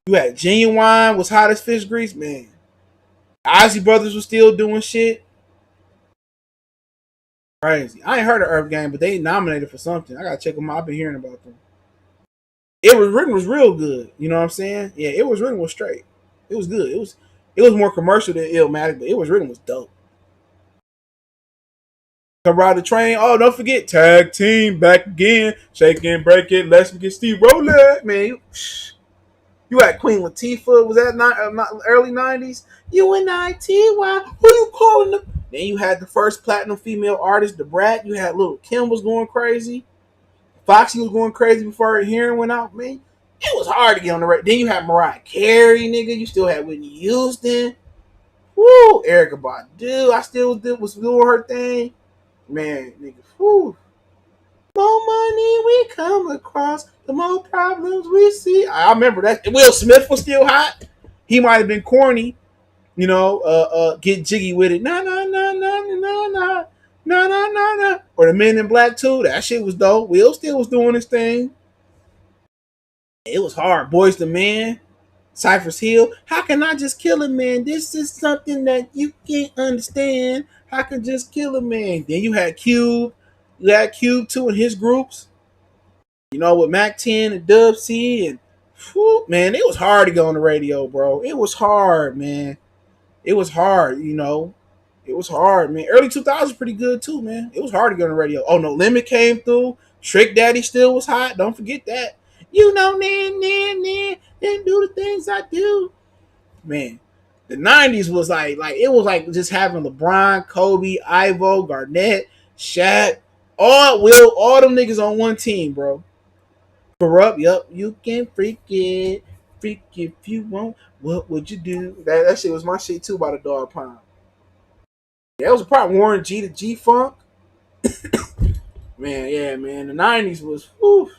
you had Genuine was hot as fish grease, man. Ozzy Brothers was still doing shit. Crazy. I ain't heard of Earth Gang, but they nominated for something. I gotta check them out. I've been hearing about them. It was written was real good. You know what I'm saying? Yeah, it was written was straight. It was good. It was more commercial than Illmatic, but it was written was dope. Come ride the train. Oh, don't forget tag team back again. Shake it, break it. Let's get Steve Roller. Man, you had Queen Latifah. Was that not early '90s? UNITY. Who you calling them? Then you had the first platinum female artist, the Brat. You had Lil Kim was going crazy. Foxy was going crazy before her hearing went out, man. It was hard to get on the radio. Then you had Mariah Carey, nigga. You still had Whitney Houston. Woo, Erykah Badu. I still was doing her thing. Man, nigga, whoo. More money we come across, the more problems we see. I remember that. Will Smith was still hot. He might have been corny, Get jiggy with it. Nah, nah, nah, nah, nah, nah, nah, nah, nah, nah, nah. Or the Men in Black too. That shit was dope. Will still was doing his thing. It was hard. Boys the Man, Cypher's Hill. How can I just kill a man? This is something that you can't understand. How can just kill a man? Then you had Cube. You had Cube too in his groups. With Mac 10 and Dub C and whew, man, it was hard to go on the radio, bro. It was hard, man. It was hard, It was hard, man. Early 2000s pretty good too, man. It was hard to get on the radio. Oh, No Limit came through. Trick Daddy still was hot. Don't forget that. Then do the things I do. Man, the 90s was like it was like just having LeBron, Kobe, Ivo, Garnett, Shaq, all them niggas on one team, bro. Corrupt, yup. You can freak if you want. What would you do? That shit was my shit too by the Dog Pound. That was a problem. Warren G to G Funk. Man, yeah, man. The 90s was whew.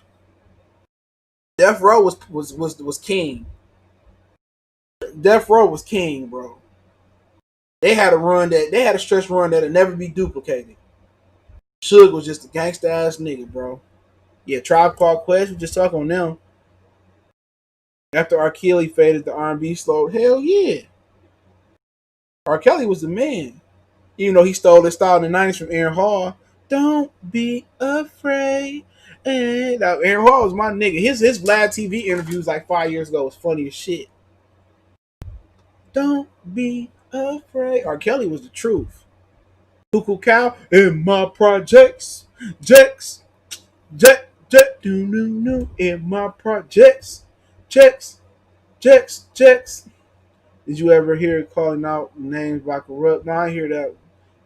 Death Row was king. Death Row was king, bro. They had a stretch run that'll never be duplicated. Suge was just a gangsta ass nigga, bro. Yeah, Tribe Called Quest, we just talk on them. After R. Kelly faded, the R&B slowed. Hell yeah. R. Kelly was the man. Even though he stole his style in the 90s from Aaron Hall. Don't be afraid. And now, Aaron Hall was my nigga. His Vlad TV interviews like 5 years ago was funny as shit. Don't be afraid. R. Kelly was the truth. Cuckoo Cow in my projects. Jex. In my projects. Checks. Did you ever hear calling out names by Corrupt? No, I hear that.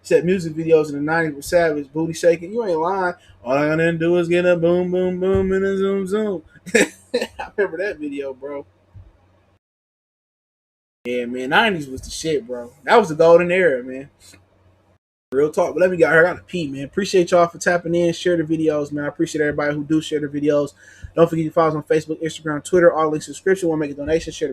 He said music videos in the 90s were savage, booty shaking. You ain't lying. All I gotta do is get a boom, boom, boom, and a zoom, zoom. I remember that video, bro. Yeah, man, 90s was the shit, bro. That was the golden era, man. Real talk. But let me get her. I gotta pee, man. Appreciate y'all for tapping in. Share the videos, man. I appreciate everybody who do share the videos. Don't forget to follow us on Facebook, Instagram, Twitter. All links in the description. Want to make a donation? Share the